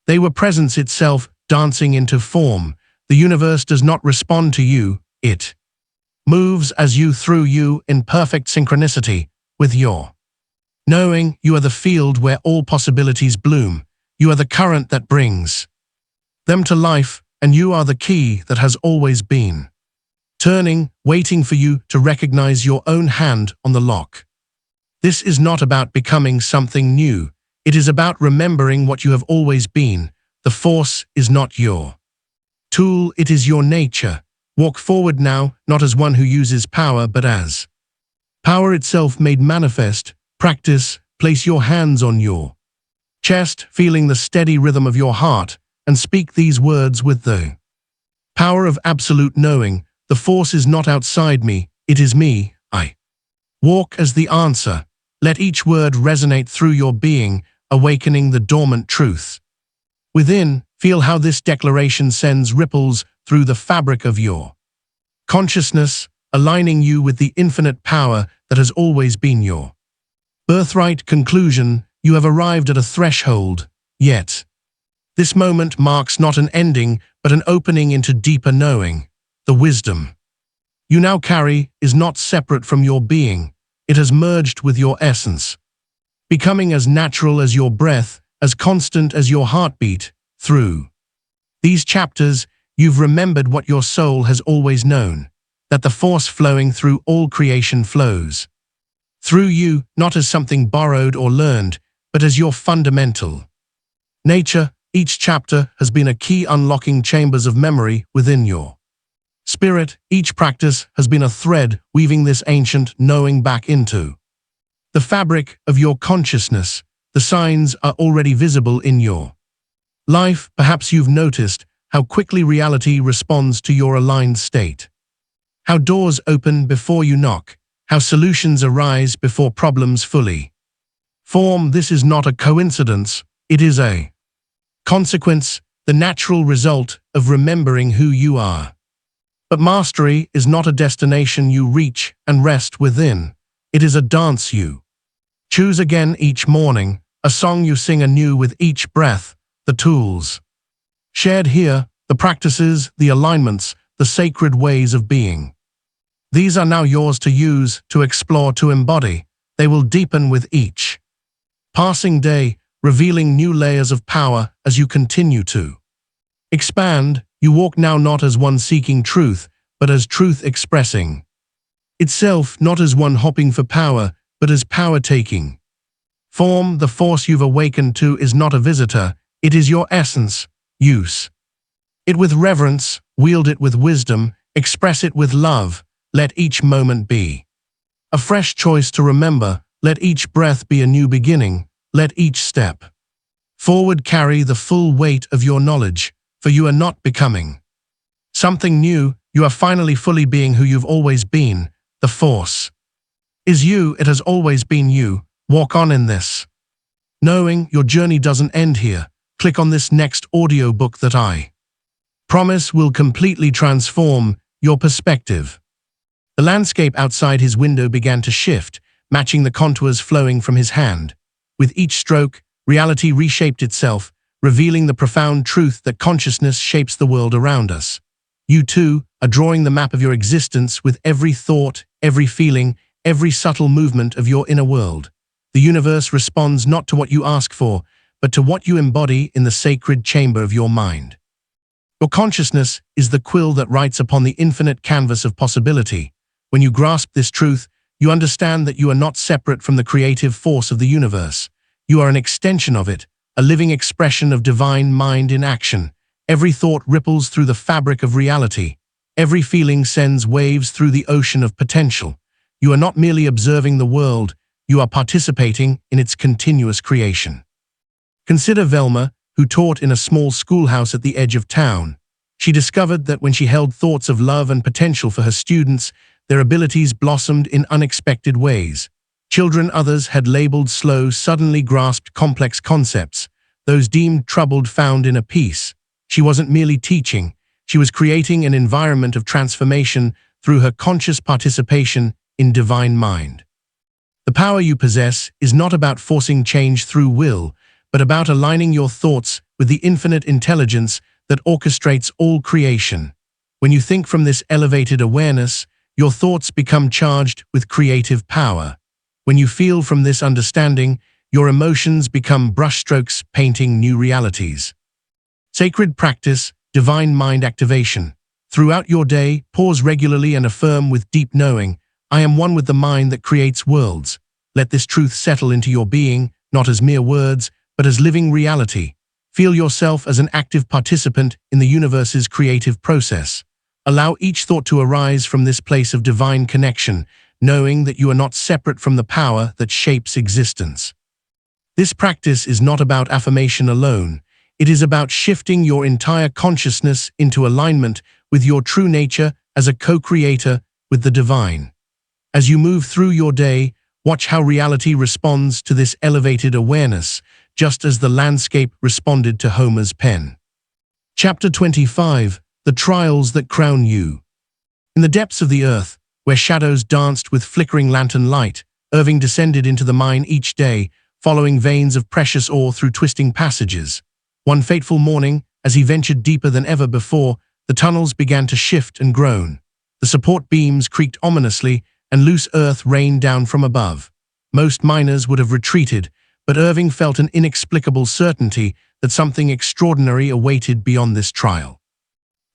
They were presence itself, dancing into form. The universe does not respond to you, it moves as you through you in perfect synchronicity with your knowing. You are the field where all possibilities bloom. You are the current that brings them to life, and you are the key that has always been turning, waiting for you to recognize your own hand on the lock. This is not about becoming something new. It is about remembering what you have always been. The force is not your tool, it is your nature. Walk forward now, not as one who uses power, but as power itself made manifest. Practice, place your hands on your chest, feeling the steady rhythm of your heart, and speak these words with the power of absolute knowing. The force is not outside me, it is me. I walk as the answer. Let each word resonate through your being, awakening the dormant truth within. Feel how this declaration sends ripples through the fabric of your consciousness, aligning you with the infinite power that has always been your birthright. Conclusion: you have arrived at a threshold, yet this moment marks not an ending, but an opening into deeper knowing. The wisdom you now carry is not separate from your being. It has merged with your essence, becoming as natural as your breath, as constant as your heartbeat. Through these chapters, you've remembered what your soul has always known, that the force flowing through all creation flows through you, not as something borrowed or learned, but as your fundamental nature. Each chapter has been a key unlocking chambers of memory within your spirit. Each practice has been a thread weaving this ancient knowing back into the fabric of your consciousness. The signs are already visible in your life. Perhaps you've noticed how quickly reality responds to your aligned state, how doors open before you knock, how solutions arise before problems fully form. This is not a coincidence, it is a consequence, the natural result of remembering who you are. But mastery is not a destination you reach and rest within. It is a dance you choose again each morning, a song you sing anew with each breath. The tools shared here, the practices, the alignments, the sacred ways of being. These are now yours to use, to explore, to embody. They will deepen with each passing day, revealing new layers of power as you continue to expand. You walk now not as one seeking truth, but as truth expressing itself, not as one hopping for power, but as power taking form. The force you've awakened to is not a visitor, it is your essence. Use it with reverence, wield it with wisdom, express it with love. Let each moment be a fresh choice to remember. Let each breath be a new beginning. Let each step forward carry the full weight of your knowledge, for you are not becoming something new. You are finally fully being who you've always been. The force is you, it has always been you. Walk on in this knowing. Your journey doesn't end here. Click on this next audiobook that I promise will completely transform your perspective. The landscape outside his window began to shift, matching the contours flowing from his hand. With each stroke, reality reshaped itself, revealing the profound truth that consciousness shapes the world around us. You too are drawing the map of your existence with every thought, every feeling, every subtle movement of your inner world. The universe responds not to what you ask for, but to what you embody in the sacred chamber of your mind. Your consciousness is the quill that writes upon the infinite canvas of possibility. When you grasp this truth, you understand that you are not separate from the creative force of the universe. You are an extension of it, a living expression of divine mind in action. Every thought ripples through the fabric of reality. Every feeling sends waves through the ocean of potential. You are not merely observing the world, you are participating in its continuous creation. Consider Velma, who taught in a small schoolhouse at the edge of town. She discovered that when she held thoughts of love and potential for her students, their abilities blossomed in unexpected ways. Children others had labeled slow suddenly grasped complex concepts. Those deemed troubled found inner peace. She wasn't merely teaching, she was creating an environment of transformation through her conscious participation in divine mind. The power you possess is not about forcing change through will, but about aligning your thoughts with the infinite intelligence that orchestrates all creation. When you think from this elevated awareness, your thoughts become charged with creative power. When you feel from this understanding, your emotions become brushstrokes painting new realities. Sacred practice, divine mind activation. Throughout your day, pause regularly and affirm with deep knowing, I am one with the mind that creates worlds. Let this truth settle into your being, not as mere words, but as living reality. Feel yourself as an active participant in the universe's creative process. Allow each thought to arise from this place of divine connection, knowing that you are not separate from the power that shapes existence. This practice is not about affirmation alone. It is about shifting your entire consciousness into alignment with your true nature as a co-creator with the divine. As you move through your day, watch how reality responds to this elevated awareness, just as the landscape responded to Homer's pen. Chapter 25. The Trials That Crown You. In the depths of the earth, where shadows danced with flickering lantern light, Irving descended into the mine each day, following veins of precious ore through twisting passages. One fateful morning, as he ventured deeper than ever before, the tunnels began to shift and groan. The support beams creaked ominously, and loose earth rained down from above. Most miners would have retreated, but Irving felt an inexplicable certainty that something extraordinary awaited beyond this trial.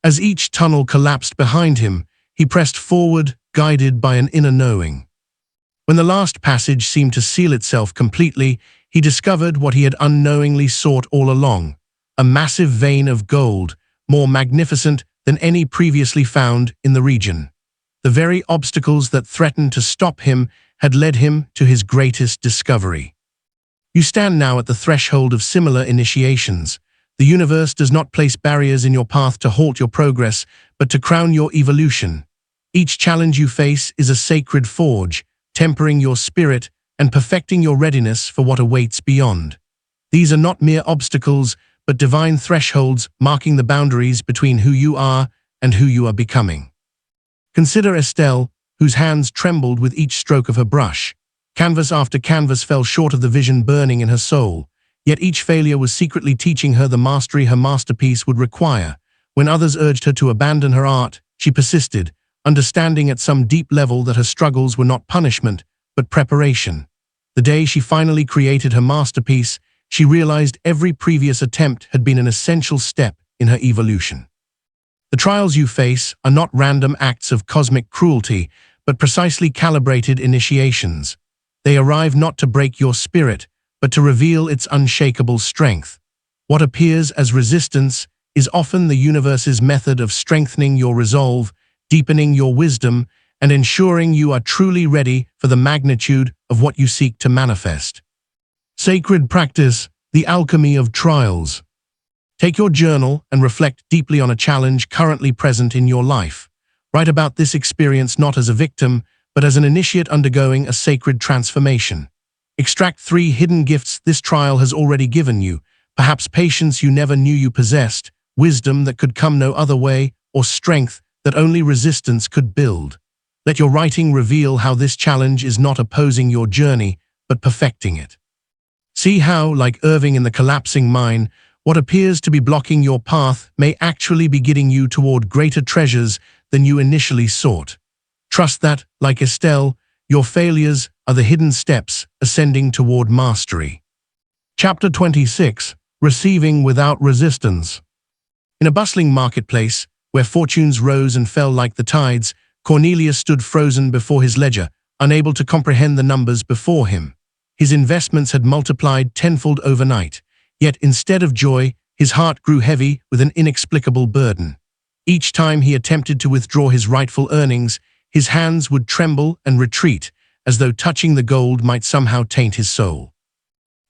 As each tunnel collapsed behind him, he pressed forward, guided by an inner knowing. When the last passage seemed to seal itself completely, he discovered what he had unknowingly sought all along, a massive vein of gold, more magnificent than any previously found in the region. The very obstacles that threatened to stop him had led him to his greatest discovery. You stand now at the threshold of similar initiations. The universe does not place barriers in your path to halt your progress, but to crown your evolution. Each challenge you face is a sacred forge, tempering your spirit and perfecting your readiness for what awaits beyond. These are not mere obstacles, but divine thresholds marking the boundaries between who you are and who you are becoming. Consider Estelle, whose hands trembled with each stroke of her brush. Canvas after canvas fell short of the vision burning in her soul, yet each failure was secretly teaching her the mastery her masterpiece would require. When others urged her to abandon her art, she persisted, understanding at some deep level that her struggles were not punishment, but preparation. The day she finally created her masterpiece, she realized every previous attempt had been an essential step in her evolution. The trials you face are not random acts of cosmic cruelty, but precisely calibrated initiations. They arrive not to break your spirit, but to reveal its unshakable strength. What appears as resistance is often the universe's method of strengthening your resolve, deepening your wisdom, and ensuring you are truly ready for the magnitude of what you seek to manifest. Sacred practice, the alchemy of trials. Take your journal and reflect deeply on a challenge currently present in your life. Write about this experience not as a victim, but as an initiate undergoing a sacred transformation. Extract 3 hidden gifts this trial has already given you, perhaps patience you never knew you possessed, wisdom that could come no other way, or strength that only resistance could build. Let your writing reveal how this challenge is not opposing your journey, but perfecting it. See how, like Irving in the collapsing mine, what appears to be blocking your path may actually be getting you toward greater treasures than you initially sought. Trust that, like Estelle, your failures are the hidden steps ascending toward mastery. Chapter 26. Receiving Without Resistance. In a bustling marketplace, where fortunes rose and fell like the tides, Cornelius stood frozen before his ledger, unable to comprehend the numbers before him. His investments had multiplied tenfold overnight. Yet instead of joy, his heart grew heavy with an inexplicable burden. Each time he attempted to withdraw his rightful earnings, his hands would tremble and retreat, as though touching the gold might somehow taint his soul.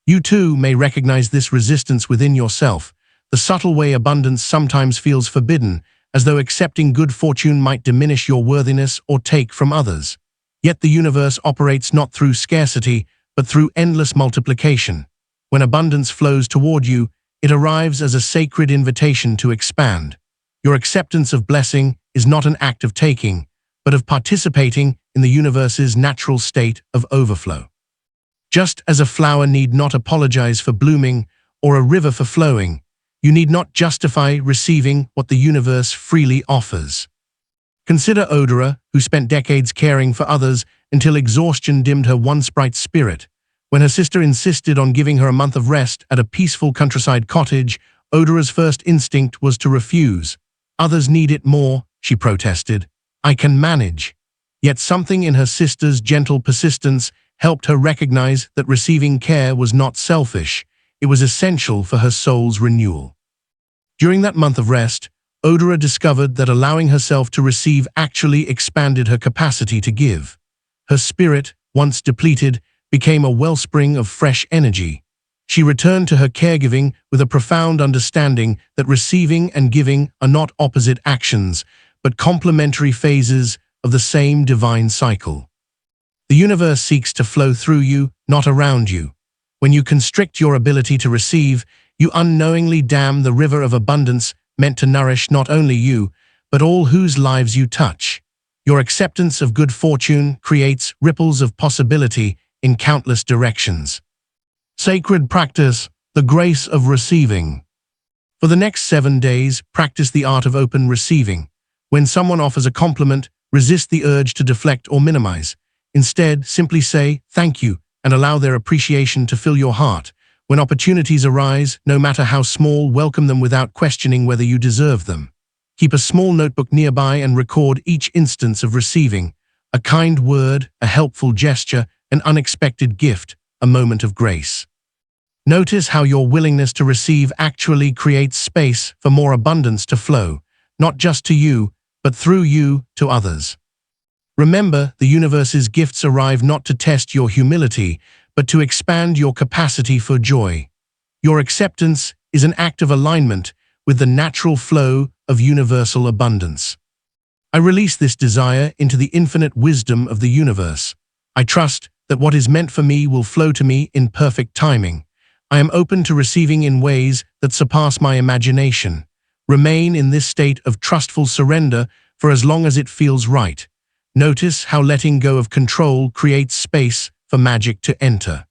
You too may recognize this resistance within yourself, the subtle way abundance sometimes feels forbidden, as though accepting good fortune might diminish your worthiness or take from others. Yet the universe operates not through scarcity, but through endless multiplication. When abundance flows toward you, it arrives as a sacred invitation to expand. Your acceptance of blessing is not an act of taking, but of participating in the universe's natural state of overflow. Just as a flower need not apologize for blooming or a river for flowing, you need not justify receiving what the universe freely offers. Consider Odora, who spent decades caring for others until exhaustion dimmed her once bright spirit. When her sister insisted on giving her a month of rest at a peaceful countryside cottage, Odora's first instinct was to refuse. "Others need it more," she protested. "I can manage." Yet something in her sister's gentle persistence helped her recognize that receiving care was not selfish. It was essential for her soul's renewal. During that month of rest, Odora discovered that allowing herself to receive actually expanded her capacity to give. Her spirit, once depleted, became a wellspring of fresh energy. She returned to her caregiving with a profound understanding that receiving and giving are not opposite actions, but complementary phases of the same divine cycle. The universe seeks to flow through you, not around you. When you constrict your ability to receive, you unknowingly dam the river of abundance meant to nourish not only you, but all whose lives you touch. Your acceptance of good fortune creates ripples of possibility in countless directions. Sacred practice, the grace of receiving. For the next 7 days, practice the art of open receiving. When someone offers a compliment, resist the urge to deflect or minimize. Instead, simply say, "Thank you," and allow their appreciation to fill your heart. When opportunities arise, no matter how small, welcome them without questioning whether you deserve them. Keep a small notebook nearby and record each instance of receiving. A kind word, a helpful gesture, an unexpected gift, a moment of grace. Notice how your willingness to receive actually creates space for more abundance to flow, not just to you, but through you to others. Remember, the universe's gifts arrive not to test your humility, but to expand your capacity for joy. Your acceptance is an act of alignment with the natural flow of universal abundance. I release this desire into the infinite wisdom of the universe. I trust that what is meant for me will flow to me in perfect timing. I am open to receiving in ways that surpass my imagination. Remain in this state of trustful surrender for as long as it feels right. Notice how letting go of control creates space for magic to enter.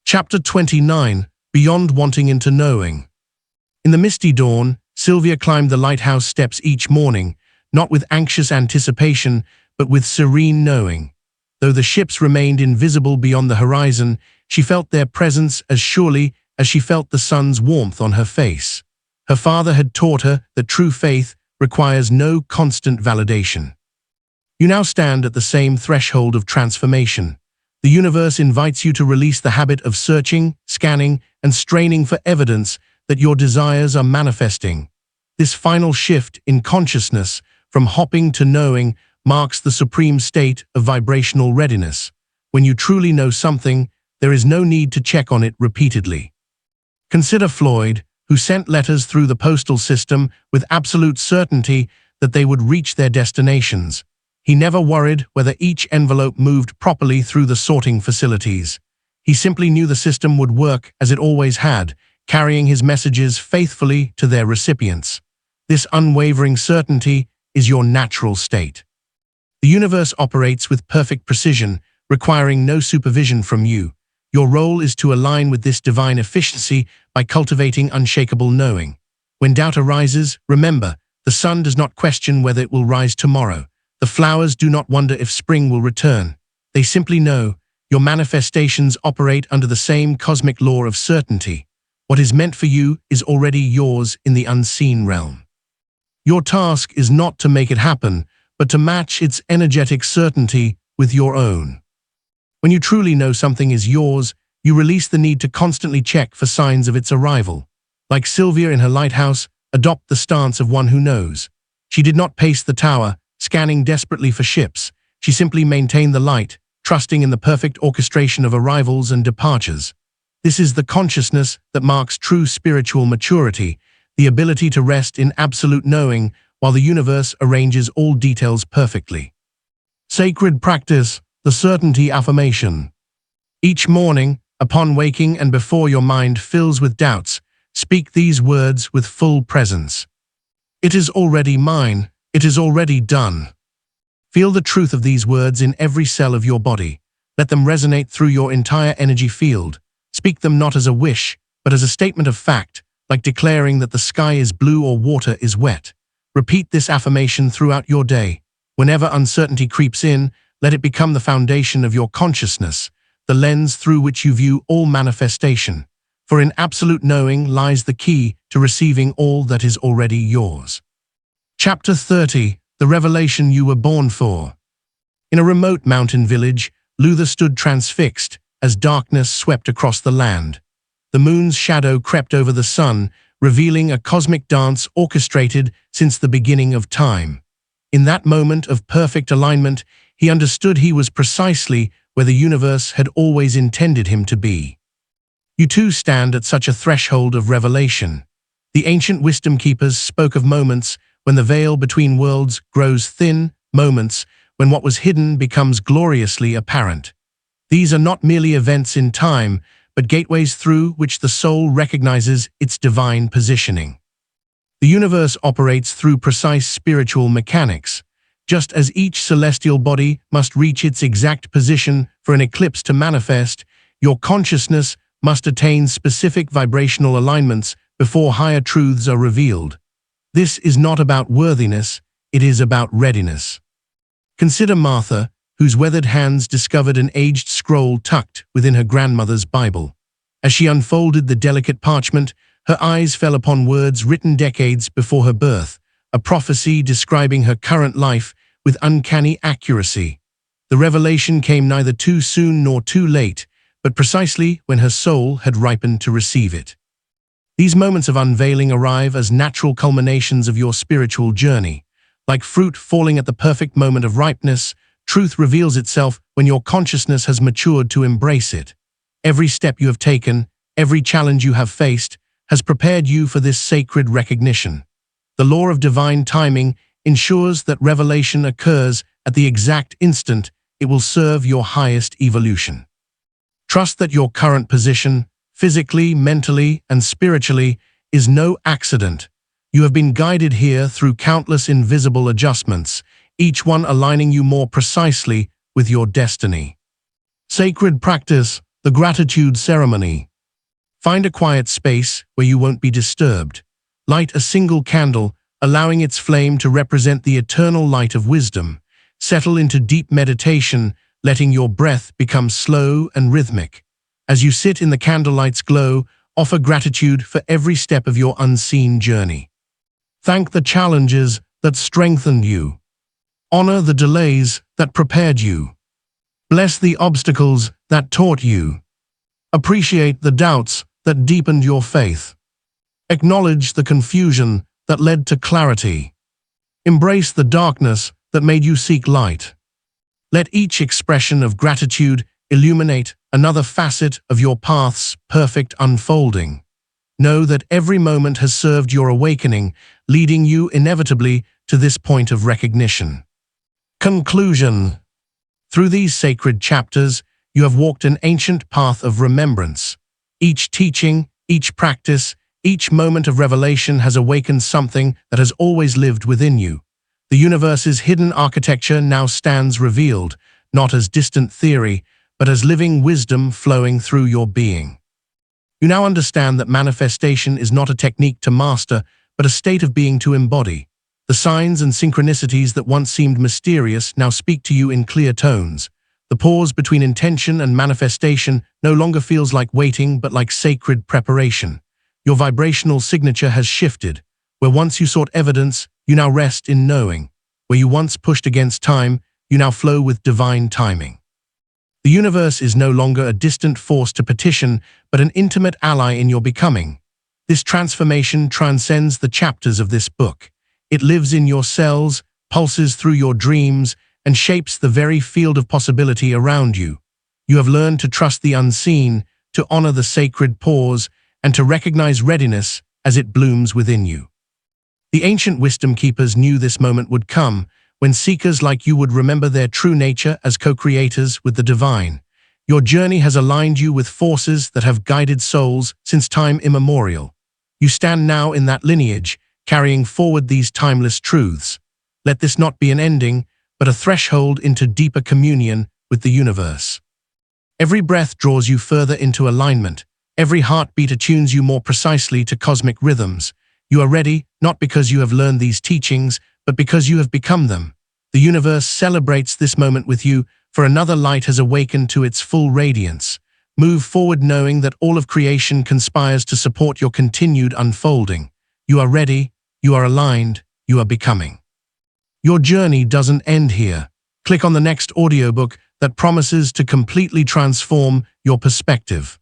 Chapter 29, Beyond Wanting into Knowing. In the misty dawn, Sylvia climbed the lighthouse steps each morning, not with anxious anticipation, but with serene knowing. Though the ships remained invisible beyond the horizon, she felt their presence as surely as she felt the sun's warmth on her face. Her father had taught her that true faith requires no constant validation. You now stand at the same threshold of transformation. The universe invites you to release the habit of searching, scanning, and straining for evidence that your desires are manifesting. This final shift in consciousness, from hopping to knowing, marks the supreme state of vibrational readiness. When you truly know something, there is no need to check on it repeatedly. Consider Floyd, who sent letters through the postal system with absolute certainty that they would reach their destinations. He never worried whether each envelope moved properly through the sorting facilities. He simply knew the system would work as it always had, carrying his messages faithfully to their recipients. This unwavering certainty is your natural state. The universe operates with perfect precision, requiring no supervision from you. Your role is to align with this divine efficiency by cultivating unshakable knowing. When doubt arises, remember, the sun does not question whether it will rise tomorrow. The flowers do not wonder if spring will return. They simply know. Your manifestations operate under the same cosmic law of certainty. What is meant for you is already yours in the unseen realm. Your task is not to make it happen, but to match its energetic certainty with your own. When you truly know something is yours, you release the need to constantly check for signs of its arrival. Like Sylvia in her lighthouse, adopt the stance of one who knows. She did not pace the tower, scanning desperately for ships. She simply maintained the light, trusting in the perfect orchestration of arrivals and departures. This is the consciousness that marks true spiritual maturity, the ability to rest in absolute knowing while the universe arranges all details perfectly. Sacred practice, the certainty affirmation. Each morning, upon waking and before your mind fills with doubts, speak these words with full presence. It is already mine. It is already done. Feel the truth of these words in every cell of your body. Let them resonate through your entire energy field. Speak them not as a wish, but as a statement of fact, like declaring that the sky is blue or water is wet. Repeat this affirmation throughout your day. Whenever uncertainty creeps in, let it become the foundation of your consciousness, the lens through which you view all manifestation. For in absolute knowing lies the key to receiving all that is already yours. Chapter 30. The Revelation You Were Born For. In a remote mountain village, Luther stood transfixed as darkness swept across the land. The moon's shadow crept over the sun, revealing a cosmic dance orchestrated since the beginning of time. In that moment of perfect alignment, he understood he was precisely where the universe had always intended him to be. You too stand at such a threshold of revelation. The ancient wisdom keepers spoke of moments when the veil between worlds grows thin, moments when what was hidden becomes gloriously apparent. These are not merely events in time, but gateways through which the soul recognizes its divine positioning. The universe operates through precise spiritual mechanics. Just as each celestial body must reach its exact position for an eclipse to manifest, your consciousness must attain specific vibrational alignments before higher truths are revealed. This is not about worthiness, it is about readiness. Consider Martha, whose weathered hands discovered an aged scroll tucked within her grandmother's Bible. As she unfolded the delicate parchment, her eyes fell upon words written decades before her birth, a prophecy describing her current life with uncanny accuracy. The revelation came neither too soon nor too late, but precisely when her soul had ripened to receive it. These moments of unveiling arrive as natural culminations of your spiritual journey. Like fruit falling at the perfect moment of ripeness, truth reveals itself when your consciousness has matured to embrace it. Every step you have taken, every challenge you have faced, has prepared you for this sacred recognition. The law of divine timing ensures that revelation occurs at the exact instant it will serve your highest evolution. Trust that your current position, physically, mentally, and spiritually, is no accident. You have been guided here through countless invisible adjustments, each one aligning you more precisely with your destiny. Sacred practice, the gratitude ceremony. Find a quiet space where you won't be disturbed. Light a single candle, allowing its flame to represent the eternal light of wisdom. Settle into deep meditation, letting your breath become slow and rhythmic. As you sit in the candlelight's glow, offer gratitude for every step of your unseen journey. Thank the challenges that strengthened you. Honor the delays that prepared you. Bless the obstacles that taught you. Appreciate the doubts that deepened your faith. Acknowledge the confusion that led to clarity. Embrace the darkness that made you seek light. Let each expression of gratitude illuminate another facet of your path's perfect unfolding. Know that every moment has served your awakening, leading you inevitably to this point of recognition. Conclusion. Through these sacred chapters, you have walked an ancient path of remembrance. Each teaching, each practice, each moment of revelation has awakened something that has always lived within you. The universe's hidden architecture now stands revealed, not as distant theory, but as living wisdom flowing through your being. You now understand that manifestation is not a technique to master, but a state of being to embody. The signs and synchronicities that once seemed mysterious now speak to you in clear tones. The pause between intention and manifestation no longer feels like waiting, but like sacred preparation. Your vibrational signature has shifted. Where once you sought evidence, you now rest in knowing. Where you once pushed against time, you now flow with divine timing. The universe is no longer a distant force to petition, but an intimate ally in your becoming. This transformation transcends the chapters of this book. It lives in your cells, pulses through your dreams, and shapes the very field of possibility around you. You have learned to trust the unseen, to honor the sacred pause, and to recognize readiness as it blooms within you. The ancient wisdom keepers knew this moment would come, when seekers like you would remember their true nature as co-creators with the divine. Your journey has aligned you with forces that have guided souls since time immemorial. You stand now in that lineage, carrying forward these timeless truths. Let this not be an ending, but a threshold into deeper communion with the universe. Every breath draws you further into alignment. Every heartbeat attunes you more precisely to cosmic rhythms. You are ready, not because you have learned these teachings, but because you have become them. The universe celebrates this moment with you, for another light has awakened to its full radiance. Move forward knowing that all of creation conspires to support your continued unfolding. You are ready, you are aligned, you are becoming. Your journey doesn't end here. Click on the next audiobook that promises to completely transform your perspective.